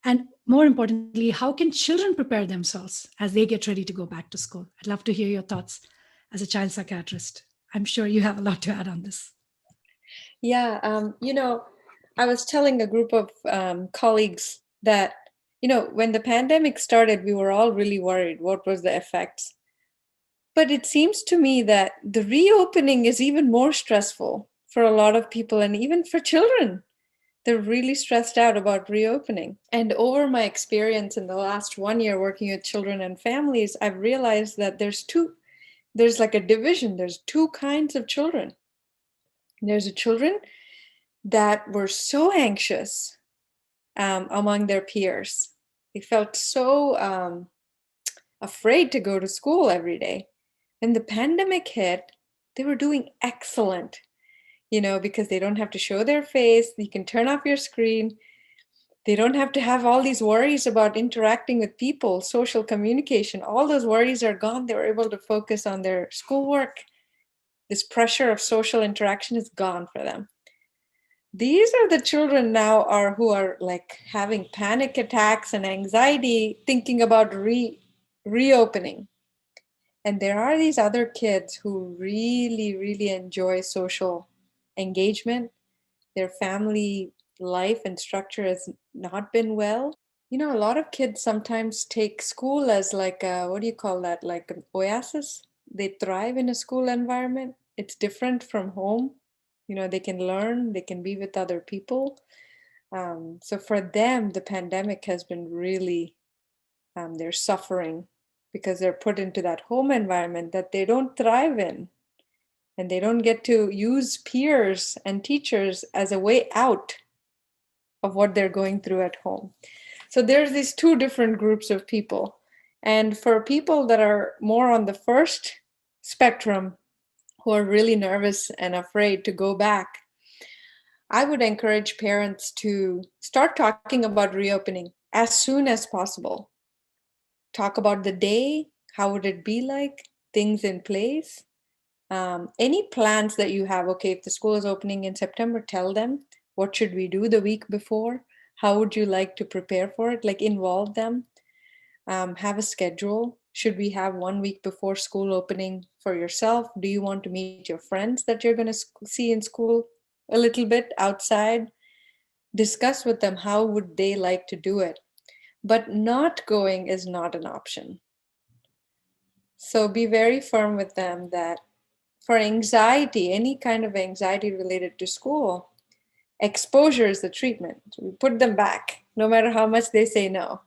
And more importantly, how can children prepare themselves as they get ready to go back to school? I'd love to hear your thoughts as a child psychiatrist. I'm sure you have a lot to add on this. Yeah, I was telling a group of colleagues that, when the pandemic started, we were all really worried. What was the effects? But it seems to me that the reopening is even more stressful for a lot of people and even for children. They're really stressed out about reopening. And over my experience in the last 1 year working with children and families, I've realized that there's like a division. There's two kinds of children. There's the children that were so anxious among their peers. They felt so afraid to go to school every day. When the pandemic hit, They were doing excellent, because they don't have to show their face. You can turn off your screen. They don't have to have all these worries about interacting with people, social communication. All those worries are gone. They were able to focus on their schoolwork. This pressure of social interaction is gone for them. These are the children now who are like having panic attacks and anxiety, thinking about reopening. And there are these other kids who really, really enjoy social engagement. Their family life and structure has not been well. A lot of kids sometimes take school as like what do you call that? Like an oasis. They thrive in a school environment. It's different from home. They can learn, they can be with other people. So for them, the pandemic has been really, they're suffering because they're put into that home environment that they don't thrive in. And they don't get to use peers and teachers as a way out of what they're going through at home. So there's these two different groups of people. And for people that are more on the first spectrum, who are really nervous and afraid to go back, I would encourage parents to start talking about reopening as soon as possible. Talk about the day, how would it be like, things in place, any plans that you have. Okay, if the school is opening in September, tell them, what should we do the week before? How would you like to prepare for it? Like involve them, have a schedule. Should we have 1 week before school opening for yourself? Do you want to meet your friends that you're going to see in school a little bit outside? Discuss with them how would they like to do it. But not going is not an option. So be very firm with them that for anxiety, any kind of anxiety related to school, exposure is the treatment. We put them back, no matter how much they say no.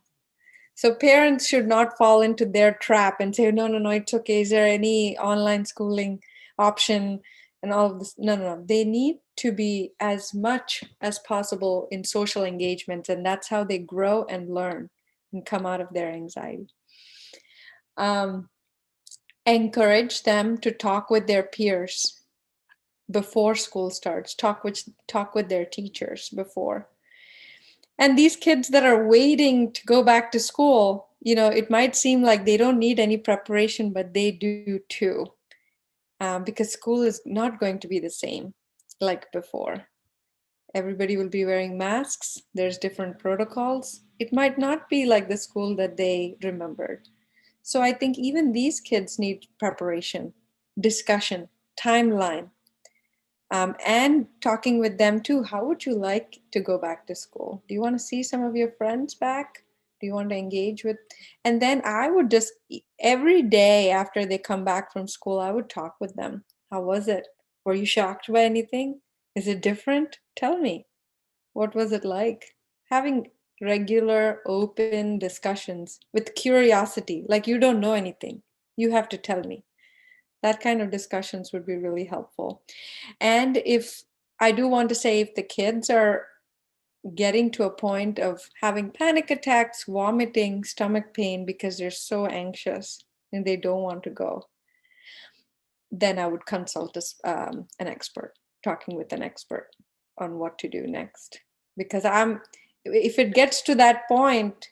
So parents should not fall into their trap and say, no, it's okay. Is there any online schooling option and all of this? No. They need to be as much as possible in social engagements, and that's how they grow and learn and come out of their anxiety. Encourage them to talk with their peers before school starts. Talk with their teachers before. And these kids that are waiting to go back to school, it might seem like they don't need any preparation, but they do too, because school is not going to be the same like before. Everybody will be wearing masks. There's different protocols. It might not be like the school that they remembered. So I think even these kids need preparation, discussion, timeline, and talking with them too. How would you like to go back to school? Do you want to see some of your friends back? Do you want to engage with? And then I would just, every day after they come back from school, I would talk with them. How was it? Were you shocked by anything? Is it different? Tell me. What was it like? Having regular open discussions with curiosity, like you don't know anything. You have to tell me. That kind of discussions would be really helpful. And if I do want to say, if the kids are getting to a point of having panic attacks, vomiting, stomach pain because they're so anxious and they don't want to go, then I would consult an expert, talking with an expert on what to do next. Because if it gets to that point,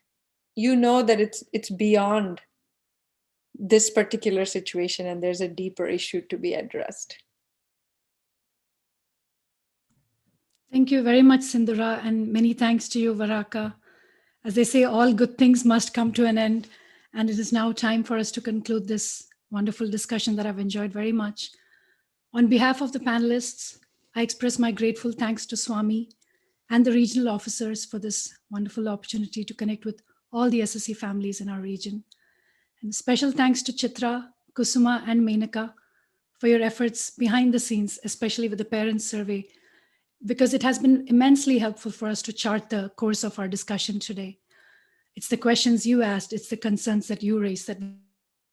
that it's beyond this particular situation and there's a deeper issue to be addressed. Thank you very much, Sindhura, and many thanks to you, Varaka. As they say, all good things must come to an end, and it is now time for us to conclude this wonderful discussion that I've enjoyed very much. On behalf of the panelists, I express my grateful thanks to Swamy and the regional officers for this wonderful opportunity to connect with all the SSC families in our region. And special thanks to Chitra, Kusuma, and Menaka for your efforts behind the scenes, especially with the parents' survey, because it has been immensely helpful for us to chart the course of our discussion today. It's the questions you asked, it's the concerns that you raised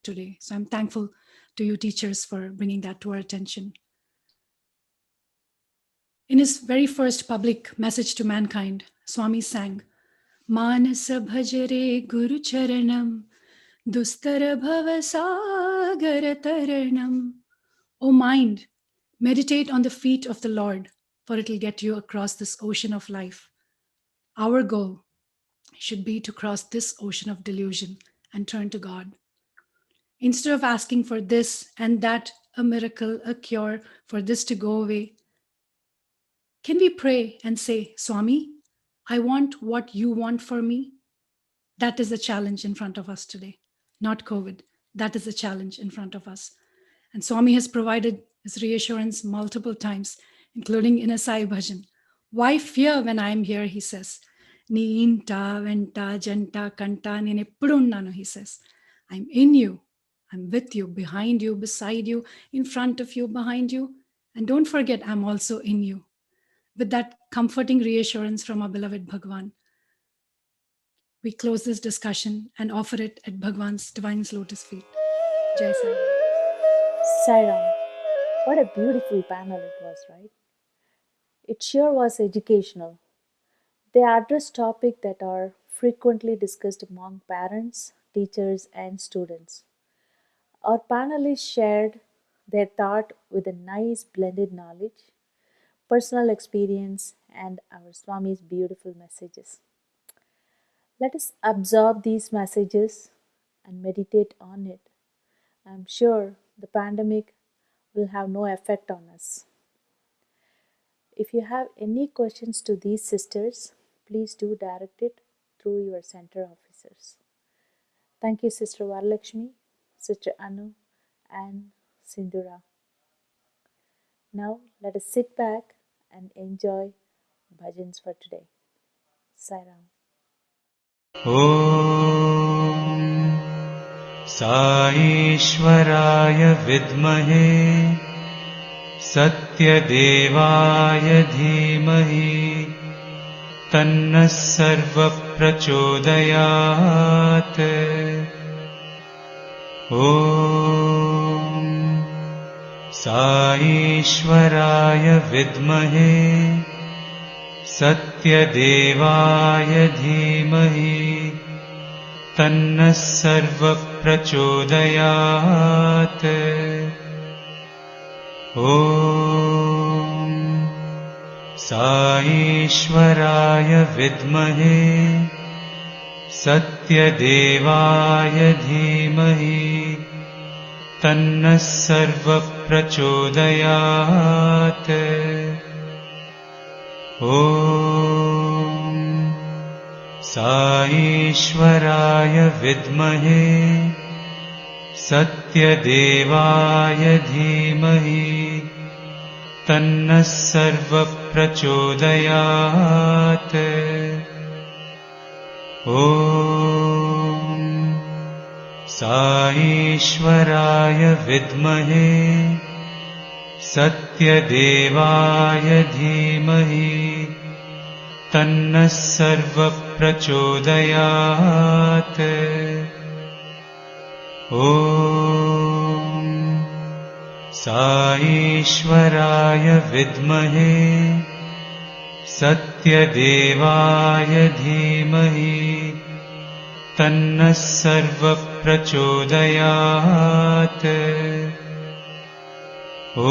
today. So I'm thankful to you teachers for bringing that to our attention. In his very first public message to mankind, Swamy sang, Manasa bhajare guru charanam, Dustara bhava sagar taranam, O mind, meditate on the feet of the Lord, for it will get you across this ocean of life. Our goal should be to cross this ocean of delusion and turn to God. Instead of asking for this and that, a miracle, a cure, for this to go away, can we pray and say, Swamy, I want what you want for me? That is the challenge in front of us today, not COVID. That is the challenge in front of us. And Swamy has provided his reassurance multiple times, including in a SAI bhajan. Why fear when I am here, he says. Ni inta, venta, janta, kanta, nene pudunnanu, he says. I'm in you. I'm with you, behind you, beside you, in front of you, behind you. And don't forget, I'm also in you. With that comforting reassurance from our beloved Bhagwan, we close this discussion and offer it at Bhagwan's divine lotus feet. Jai Sai Ram. Sai Ram. What a beautiful panel it was, right? It sure was educational. They addressed topics that are frequently discussed among parents, teachers, and students. Our panelists shared their thought with a nice blended knowledge, personal experience, and our Swami's beautiful messages. Let us absorb these messages and meditate on it. I'm sure the pandemic will have no effect on us. If you have any questions to these sisters, please do direct it through your center officers. Thank you, Sister Varalakshmi, Sister Anu, and Sindhura. Now let us sit back and enjoy bhajans for today. Sai Ram. ॐ साईश्वराय विद्महे सत्यदेवाय धीमहि तन्नः सर्वप्रचोदयात् ॐ साईश्वराय विद्महे सत्यदेवाय धीमहि तन्नः सर्वप्रचोदयात् ॐ साईश्वराय विद्महे सत्यदेवाय धीमहि तन्नः सर्वप्रचोदयात् ॐ साईश्वराय विद्महे सत्यदेवाय धीमहि तन्नः सर्वप्रचोदयात् ॐ साईश्वराय विद्महे सत्यदेवाय धीमहि तन्नः सर्वप्रचोदयात् ॐ साईश्वराय विद्महे सत्यदेवाय धीमहि तन्नः सर्वप्रचोदयात्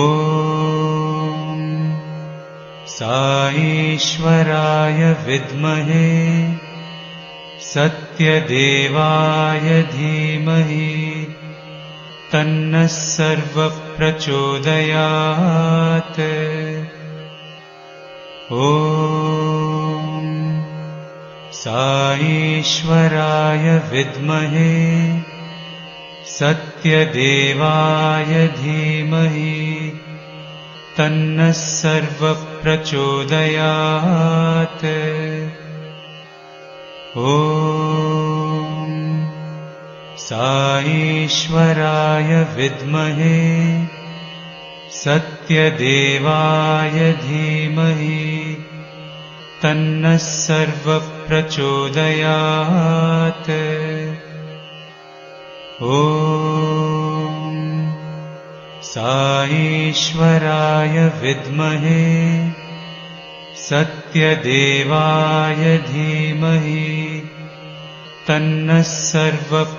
ॐ साईश्वराय विद्महे सत्यदेवाय धीमहि तन्नः सर्वप्रचोदयात् ॐ साईश्वराय विद्महे सत्यदेवाय धीमहि तन्नः सर्वप्रचोदयात् ॐ साईश्वराय विद्महे सत्यदेवाय धीमहि तन्नः सर्वप्रचोदयात् ॐ साईश्वराय विद्महे सत्यदेवाय धीमहि तन्नः सर्वप्रचोदयात्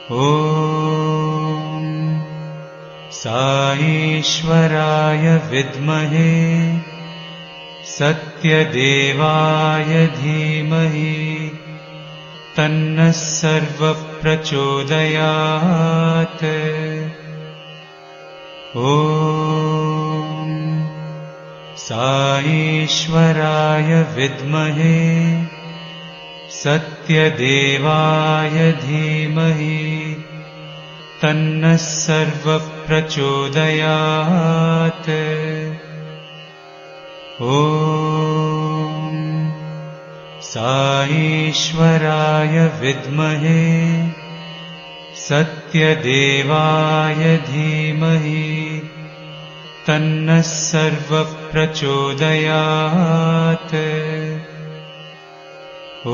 ॐ ॐ साईश्वराय विद्महे सत्यदेवाय धीमहि तन्नः सर्वप्रचोदयात्। ॐ साईश्वराय विद्महे सत्यदेवाय धीमहि तन्नः सर्वप्रचोदयात्। ॐ साईश्वराय विद्महे सत्यदेवाय धीमहि तन्नः सर्वप्रचोदयात्। ॐ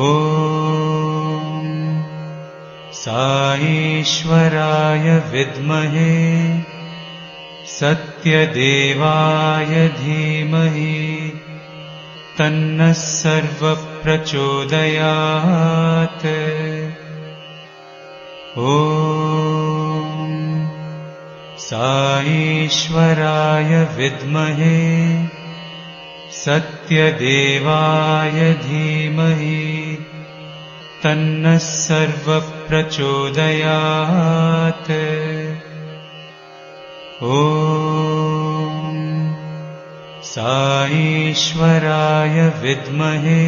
साईश्वराय विद्महे सत्यदेवाय धीमहि तन्नः सर्वप्रचोदयात्। ॐ साईश्वराय विद्महे सत्यदेवाय धीमहि तन्नः सर्वप्रचोदयात्। ॐ साईश्वराय विद्महे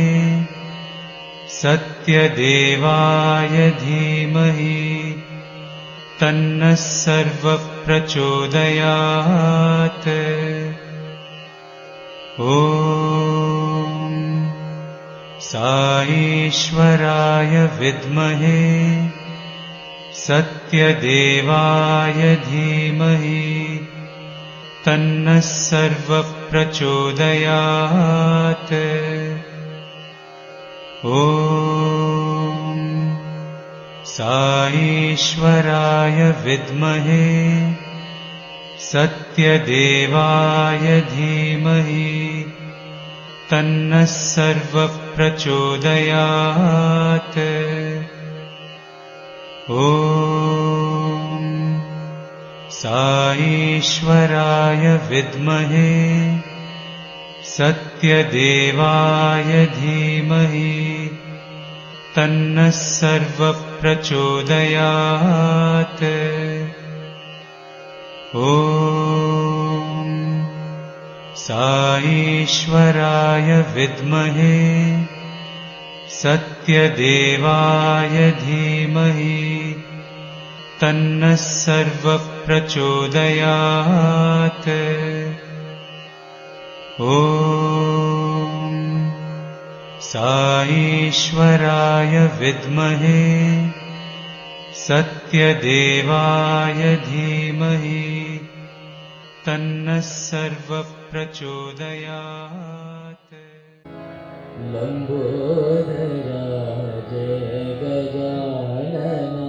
सत्यदेवाय धीमहि तन्नः सर्वप्रचोदयात्। ॐ साईश्वराय विद्महे सत्यदेवाय धीमहि तन्नः सर्वप्रचोदयात्। ॐ साईश्वराय विद्महे सत्यदेवाय धीमहि तन्नः सर्वप्रचोदयात्। ॐ साईश्वराय विद्महे सत्यदेवाय धीमहि तन्नः सर्वप्रचोदयात्। ॐ साईश्वराय विद्महे सत्यदेवाय धीमहि तन्नः सर्वप्रचोदयात्। ॐ साईश्वराय विद्महे सत्यदेवाय धीमहि तन्नः सर्वप्रचोदयात्। लम्बोदरा जय Gajanana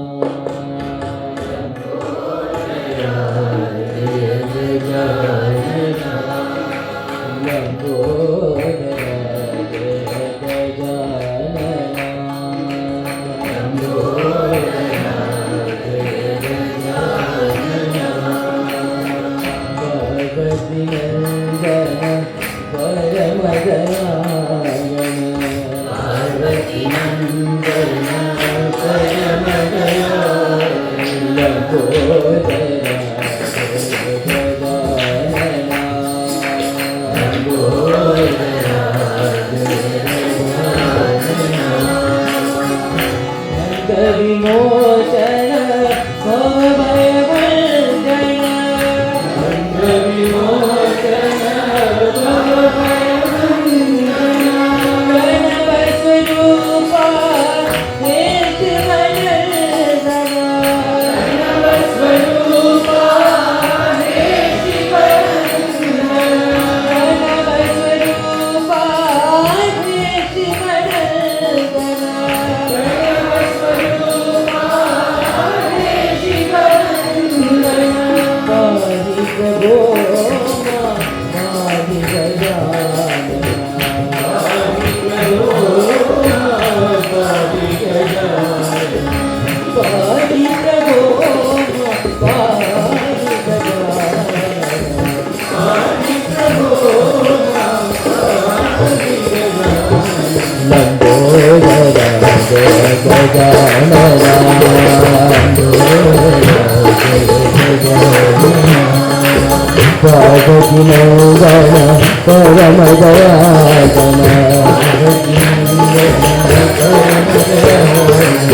Parvati Nandana Paramadayana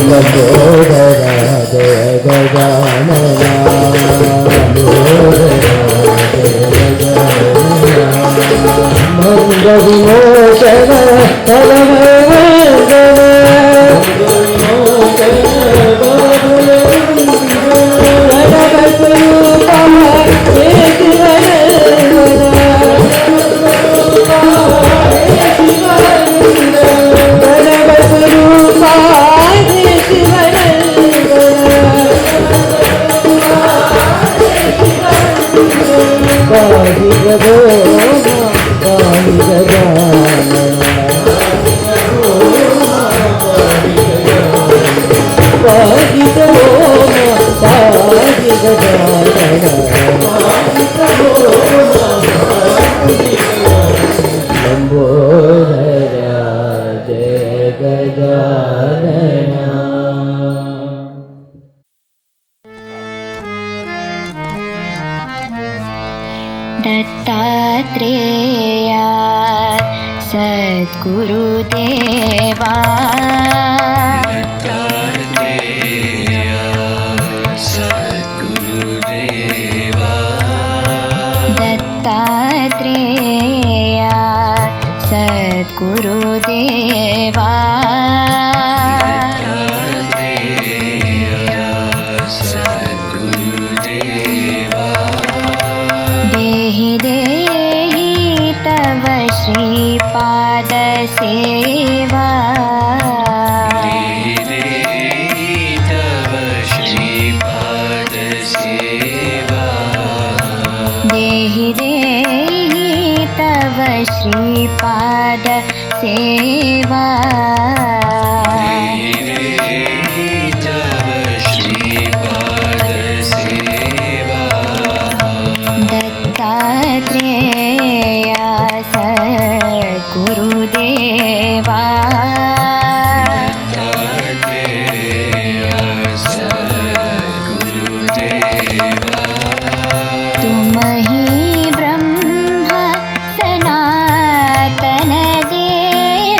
Lambodara Jaya Gajanana Manda Vimochana Paramavandana Dattatreya सद्गुरुदेवा Dattatreya सद्गुरुदेवा देहि देहि तव श्रीपाद सेवा देहि देहि तव श्रीपाद सेवा दत्तात्रेया सद्गुरुदेवा तुम ही ब्रह्म सनातन देव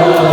Shambho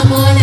Namah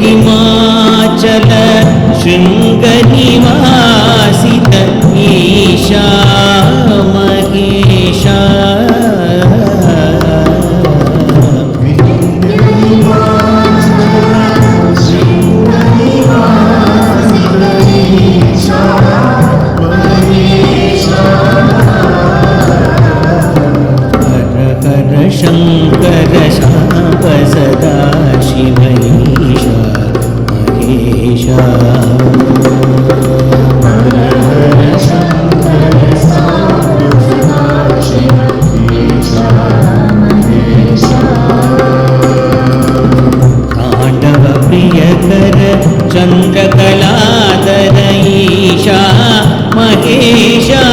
हिमाचल शृङ्गनिवासित ईशा महेशा हर हर शङ्कर शाप सदा शिवैशा महेशा ताण्डव प्रियकर चन्द्रकलाधर ईशा महेशा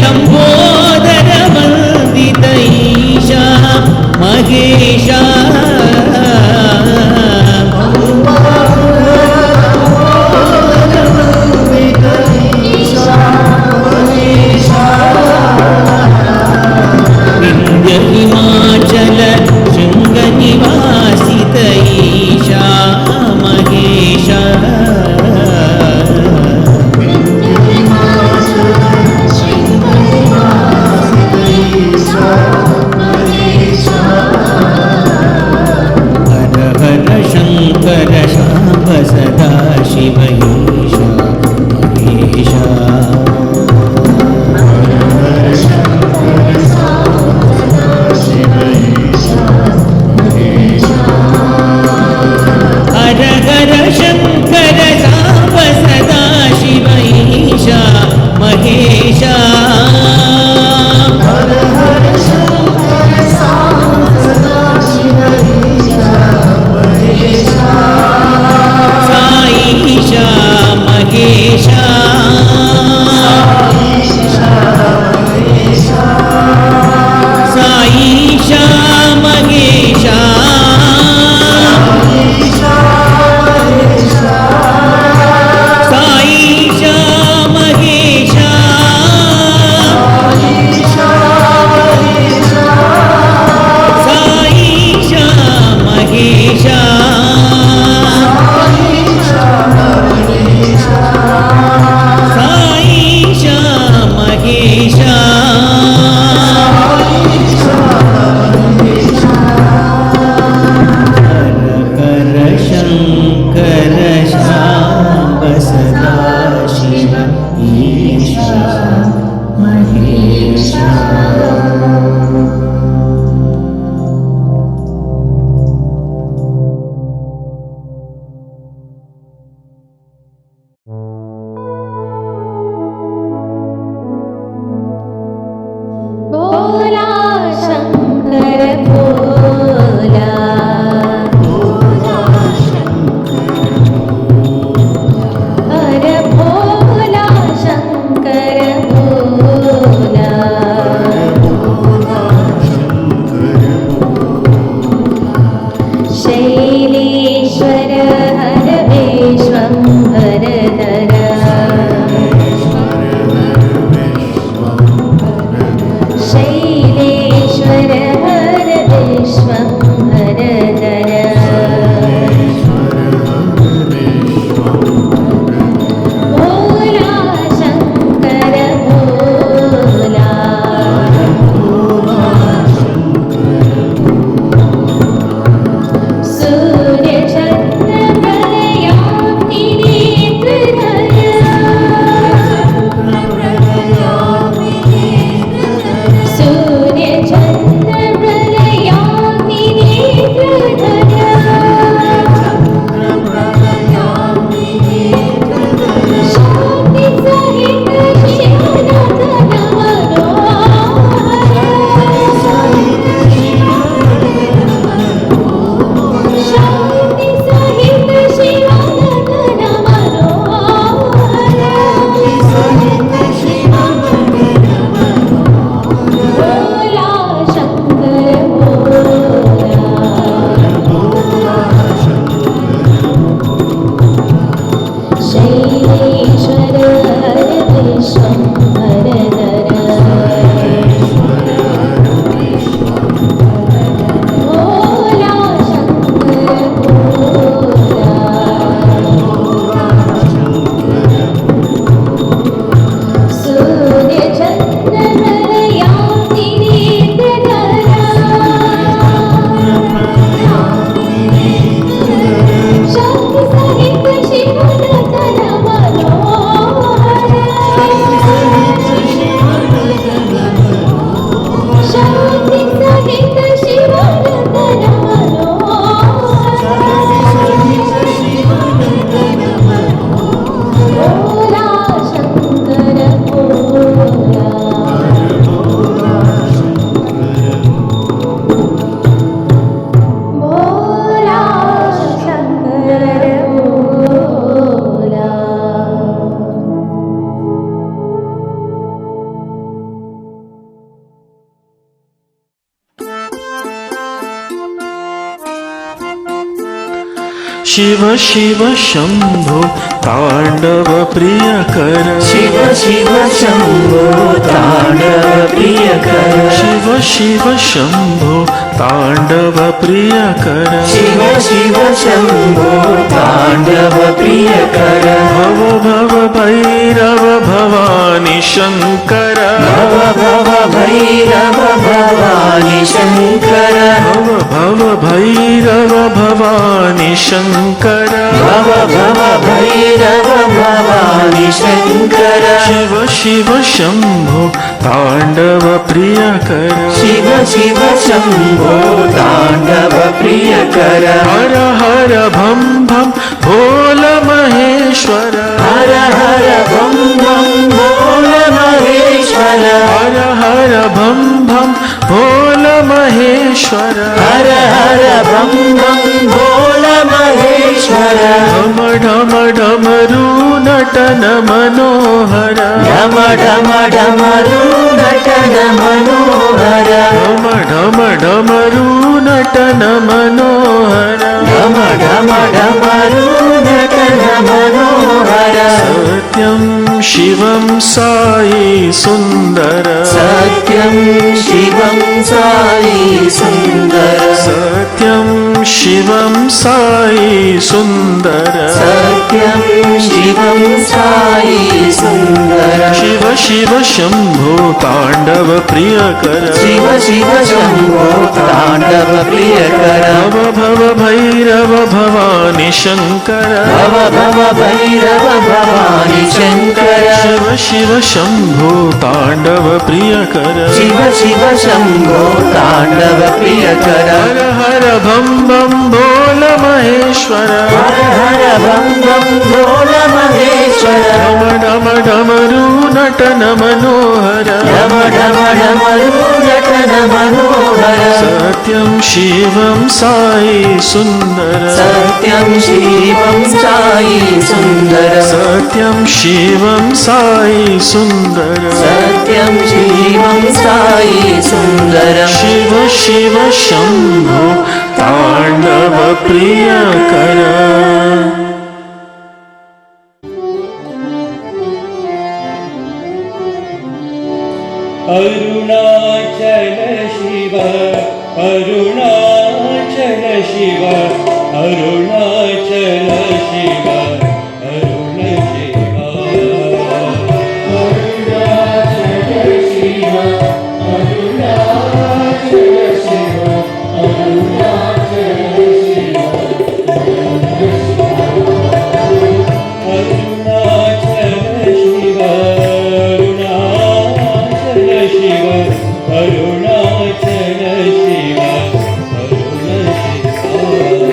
लंबोदर वंदित ईशा महेशा विंध्य हिमाचल शृंग निवासित ईशा महेशा हर हर शङ्कर शाप सदा शिव ईशा महेशा हर हर शङ्कर शाप सदा शिव ईशा महेशा साईशा महेशा साईशा महेशा साईशा महेशा साईशा महेशा साईशा महेशा हर हर शङ्कर शाम्ब सदा शिव ईशा महेशा भोला शंकर भोला हर भोला शंकर भोला शैलेश्वर हर विश्वंभर शैलेश्वर हर विश्वंभर भोला शंकर भोला सूर्य चंद्र शिव शिव शंभो तांडव प्रियकर शिव शिव शंभो तांडव प्रियकर शिव शिव शंभो तांडव प्रियकर शिव शिव शंभो तांडव प्रियकर भव भव भैरव भवानी शंकर भव भव भैरव भवानी शंकर भव भव भैरव भवानी शंकर भव भव भैरव भवानी शंकर शिव शिव शंभो तांडव प्रियकर शिव शिव शंभो तांडव प्रियकर हर हर भम भम भोल महेश्वर हर हर भम भम भोल महेश्वर हर हर भम भम भोल महेश्वर हर हर भम भम भोल महेश्वर ढम ढम डमरू नटन मनोहर ढम ढम डमरू नटन मनोहर ढम ढम डमरू नटन मनोहर ढम ढम डमरू नटन मनोहर सत्यं शिवं साई सुंदर सत्यं शिवं साई सुंदर सत्यं शिवं साई सुंदर सत्यं शिवं साई सुंदर शिव शिव शंभो तांडव प्रियकर शिव शिव शंभो तांडव प्रियकर भव भव भैरव भवानी शंकर भव भव भैरव भवानी शंकर शिव शिव शंभो तांडव प्रियकर शिव शिव शंभो तांडव प्रियकर हर हर भम भम भोल महेश्वर हर हर भम भम भोल महेश्वर ढम ढम डमरू नटन मनोहर ढम ढम डमरू नटन मनोहर सत्यं शिवं साई सुंदर सत्यं शिवं साई सुंदर सत्यं शिवं साई सुंदर सत्यं शिवं साई सुंदर शिव शिव शंभो तांडव प्रियकर अरुणाचल शिव अरुणाचल शिव अरुणाचल शिव अरुण शिव अरुणाचल शिव अरुणाचल शिव अरुणाचल शिव अरुणाचल शिव शिव अरुणाचल शिव अरुण शिव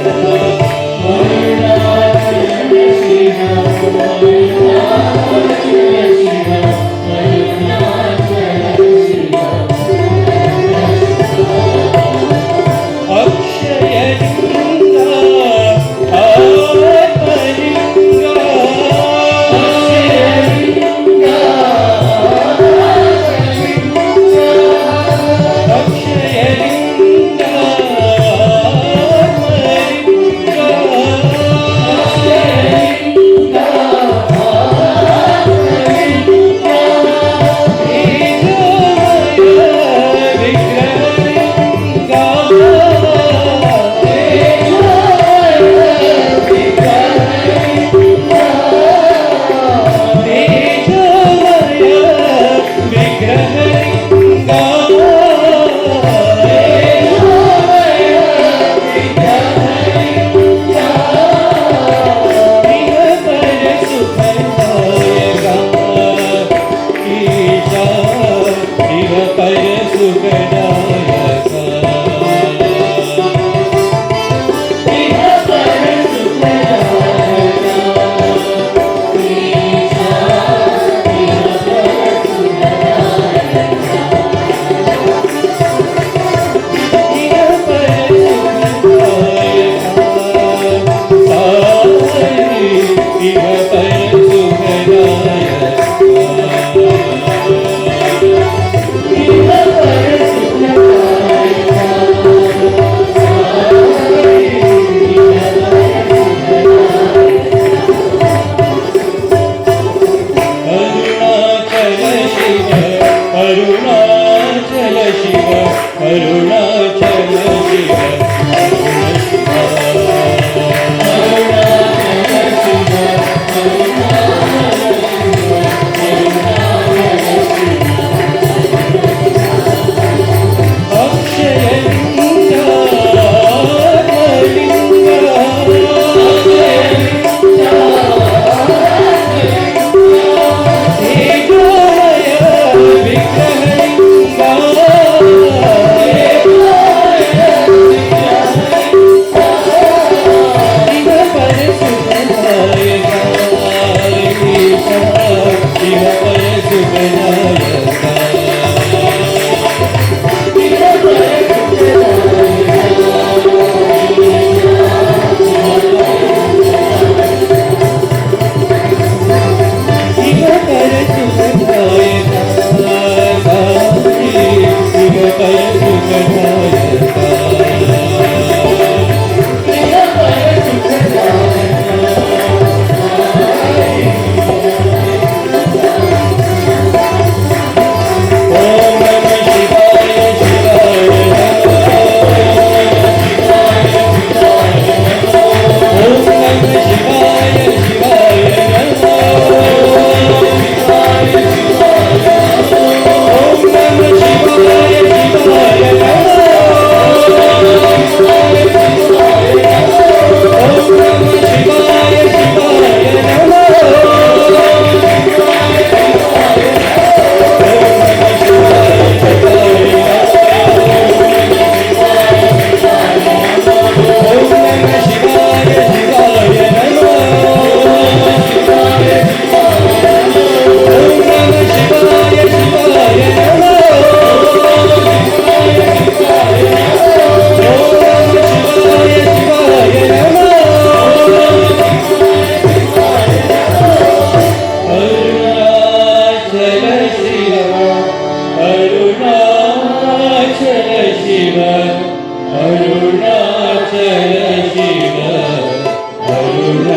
शिव करुण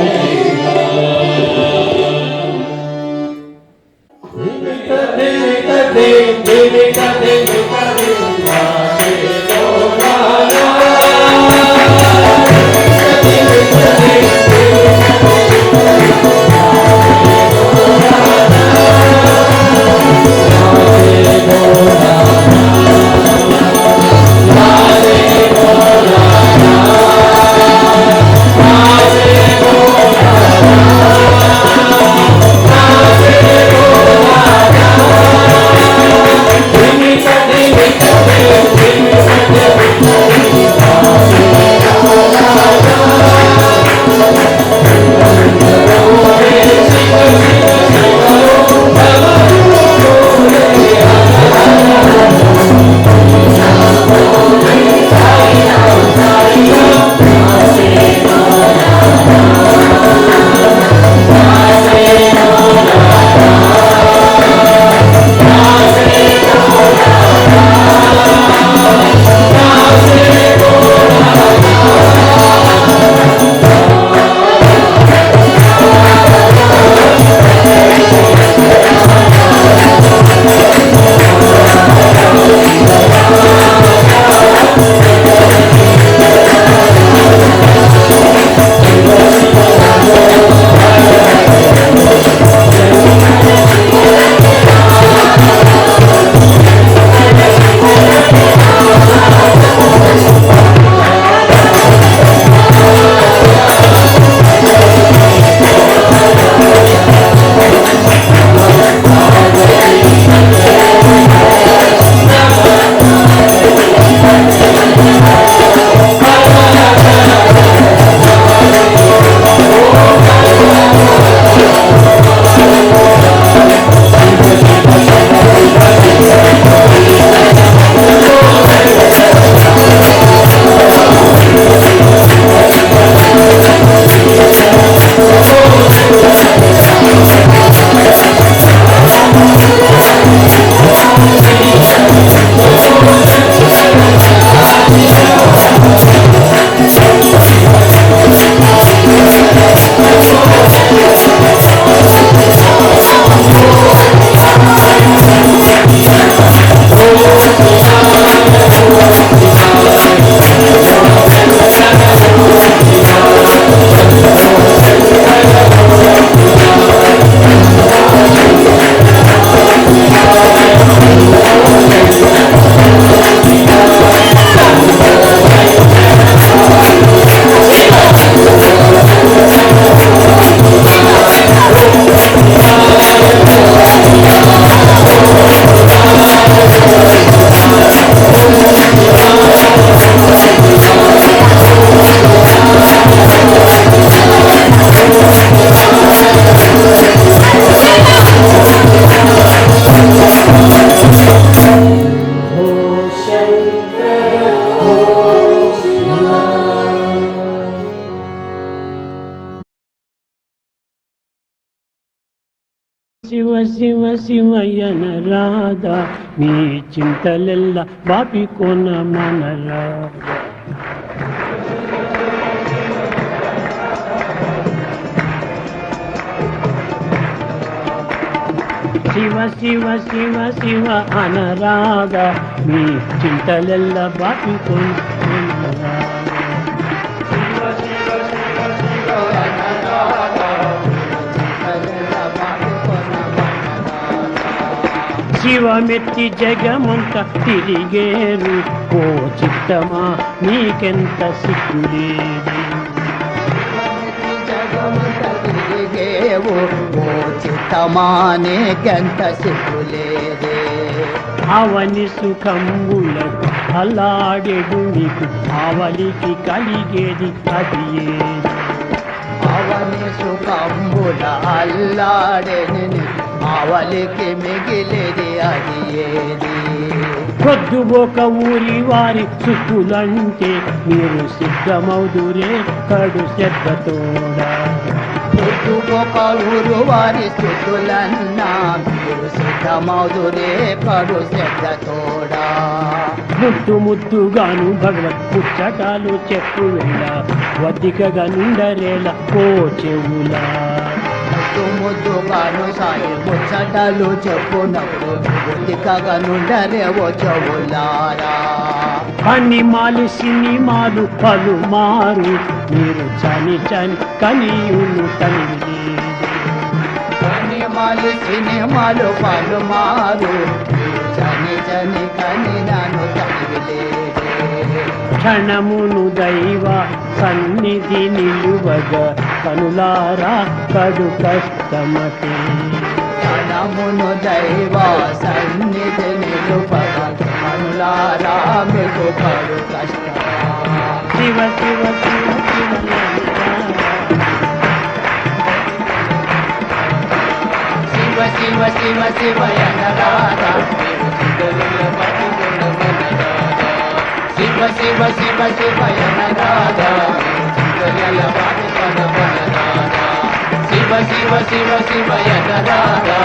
శివ శివ శివయ్యన రాధా నీ చింతలెల్ల బాపి కొన మనరా శివ శివ శివ శివ అనరాధా నీ చింతలెల్ల బాపి కొన మనరా శివమెత్తి జగమంత తిరిగేరు ఓ చిత్తమా నీకెంత సిగ్గులేదు ఓ చిత్తమా నీకెంత సిగ్గులేదే అవని సుఖంబులకు అల్లాడెడు నీకు ఆవలికి కలిగేది అది ఏది అవని సుఖంబుల అల్లాడెని ఆవలికి మిగిలేది అది ఏది పొద్దుబోక ఊరి వారి సుక్కులంటే మీరు సిద్ధమౌదురే కడు శ్రద్ధతోడా పొద్దుబోక ఊరు వారి సుక్కులన్నా మీరు సిద్ధమౌదురే కడు శ్రద్ధతోడా ముద్దు ముద్దుగాను భగవత్ పుస్తకాలు చెప్పు వెళ్ళ వద్దికగా నుండరేల ఓ చెవులా. ముద్దు ముద్దుగాను సాయి ముచ్చటలు చెప్పునప్పుడు బుద్ధికగా నుండరేవో చెవులారా. అనిమాలు సినిమాలు పలుమారు మీరు చని చని కనియును తనివి. సినిమాలు సినిమాలు పలుమారు చని చని కని నాను తనివిలేదే. క్షణమును దైవ సన్నిధి నిలువగా కనులారా కడు కష్టమతే. క్షణమును దైవ సన్నిధి నిలుపగా కనులారా మీకు కడు కష్టం. శివ శివ శివ శివ శివ శివ శివ ఎనరాధా. శివ శివ శివ శివ ఎనరాధా. శివ శివ శివ శివ ఎనరాధా.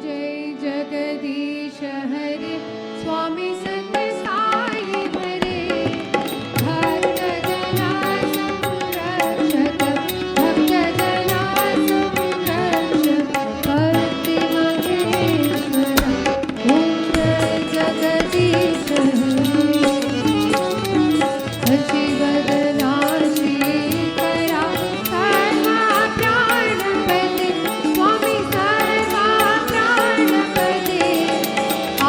जय जगदीश हरे स्वामी संत साई हरे भक्त जना संरक्षक भक्त जना संरक्षक भक्ति महेश्वर ओम जय जगदीश हरे शिवदना श्रीकरा सर्वा प्राणपते स्वामी सर्वा प्राणपते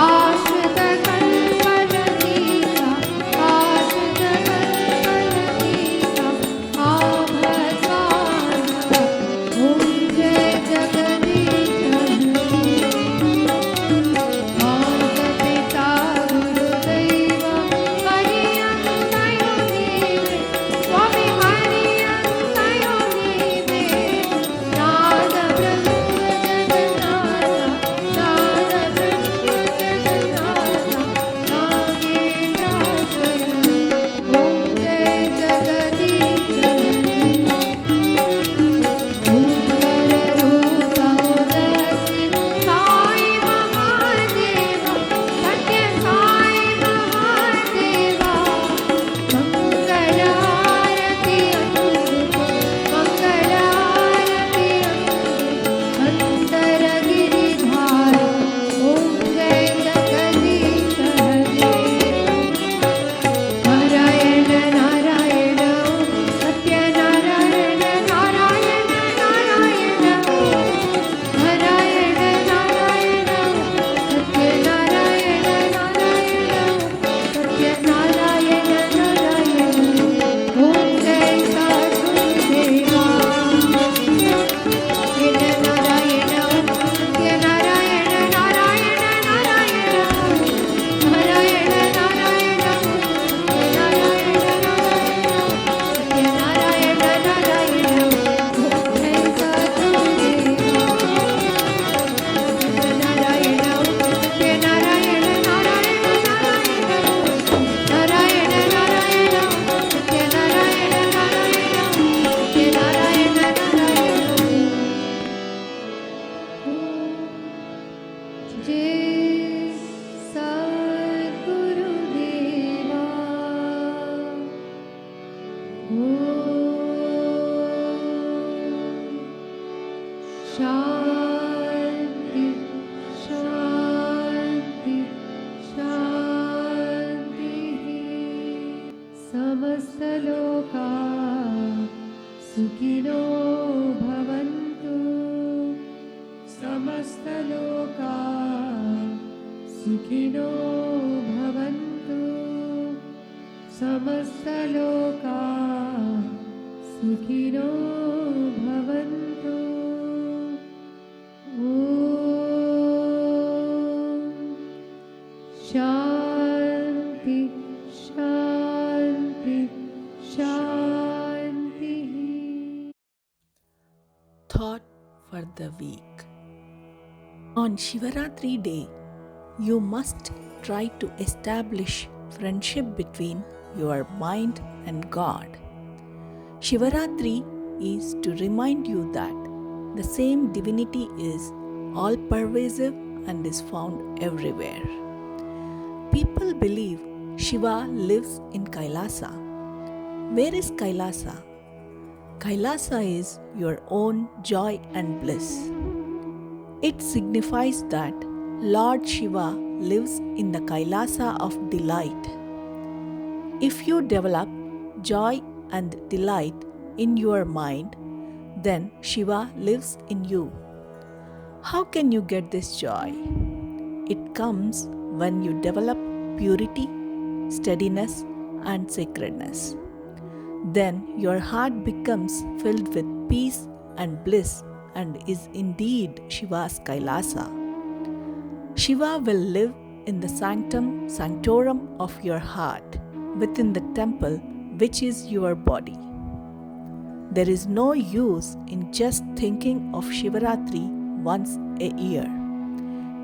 आश्रित कल्पलतीका आश्रित कल्पलतीका आभस्वानः ओम जय जगदीश माता पिता गुरुदैव हरियन्तयो नीवे स्वामी हरियन्तयो नीवे नाद ब्रह्म जगन्नाथ नाद ब्रह्म जगन्नाथ नागेन्द्राश्वर ओम जय जगदीश रूपमुदस्ति साई महादेव सत्य साई महादेवा मंगलारति मंगलारति अंतरगिरिधार ओम जय जगदीश हरे नारायण नारायण सत्य नारायण नारायण नारायण नारायण नारायण सत्य नारायण नारायण सत्य नारायण नारायण ओम जय सद्गुरुदेवा नारायण सत्य नारायण नारायण नारायण नारायण नारायण जय सद्गुरुदेवा शांति शांति शांति समस्त लोका सुखिनो भवन्तु समस्त लोका सुखिनो भवन्तु समस्त लोका सुखिनो भवन्तु ॐ शान्ति शान्ति शान्तिः Thought for the week. On Shivaratri day, you must try to establish friendship between your mind and God. Shivaratri is to remind you that the same divinity is all pervasive and is found everywhere. People believe Shiva lives in Kailasa. Where is Kailasa? Kailasa is your own joy and bliss. It signifies that Lord Shiva lives in the Kailasa of delight. If you develop joy and delight in your mind, then Shiva lives in you. How can you get this joy? It comes when you develop purity, steadiness, and sacredness. Then your heart becomes filled with peace and bliss and is indeed Shiva's Kailasa. Shiva will live in the sanctum sanctorum of your heart, within the temple which is your body. There is no use in just thinking of Shivaratri once a year.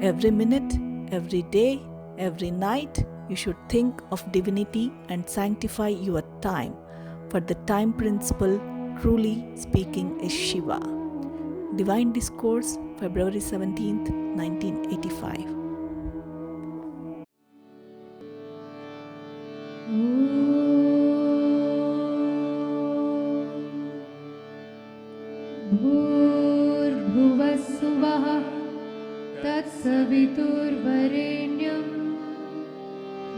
Every minute, every day, every night, you should think of divinity and sanctify your time, for the time principle, truly speaking, is Shiva. Divine Discourse, February 17th, 1985. भूर्भुवस्सुवः तत्सवितुर्वरेण्यं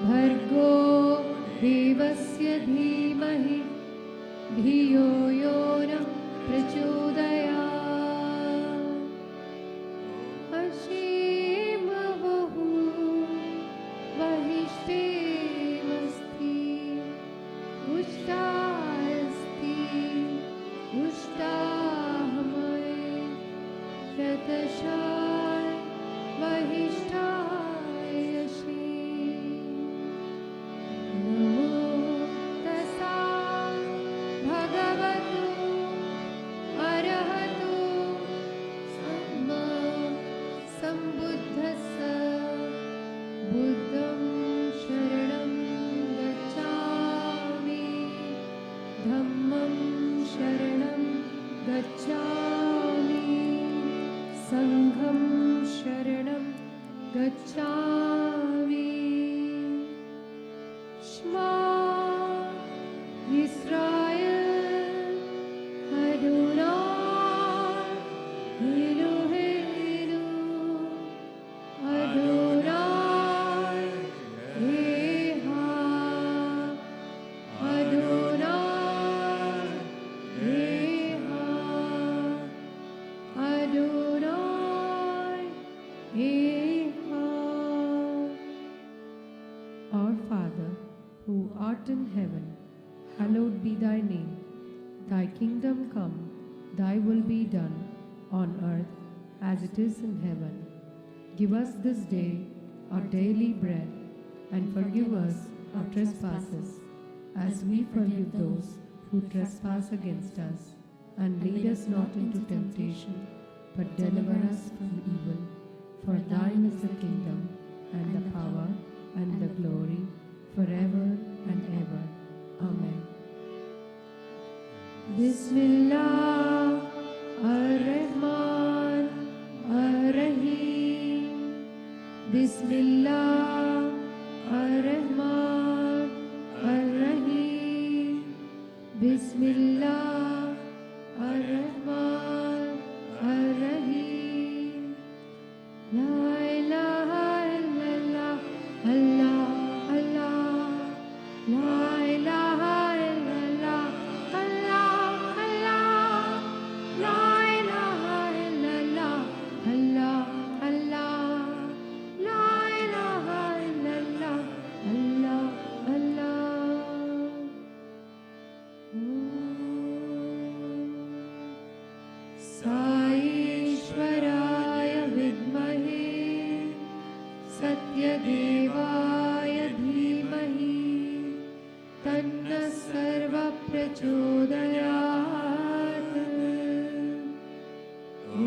भर्गो देवस्य धीमहि धियो यो नः प्रचोदयात् अशीमवहु वहिष्ठेमस्ति उष्टास्ति उष्टाहमय शतशाय वहिष्ठाय यशे नमो तस्सा भगवतो अरहतो सम्मा सम्बुद्धस्स बुद्धं शरणं गच्छामि धम्मं शरणं गच्छामि संघं शरणं गच्छामि श्मा इस्राएल अदोनाय एलोहेनु अदोनाय एहा अदोनाय एहा अदोनाय एहा. Our Father, who art in heaven, hallowed be thy name. Thy kingdom come, thy will be done, on earth as it is in heaven. Give us this day our daily bread, and forgive us our trespasses, as we forgive those who trespass against us. And lead us not into temptation, but deliver us from evil. For thine is the kingdom, and the power, and the glory, forever and ever. Amen. Bismillah ar-Rahman ar-Rahim. Bismillah ar-Rahman ar-Rahim. Bismillah ar-Rahman ar-Rahim. La ilaha illallah, Allah, Allah. La ilaha illallah, Allah, Allah. La ilaha illallah, Allah, Allah. La ilaha illallah, Allah, Allah. साईश्वराय विद्महे सत्यदेवाय धीमहि तन्नः सर्वः प्रचोदयात्. ॐ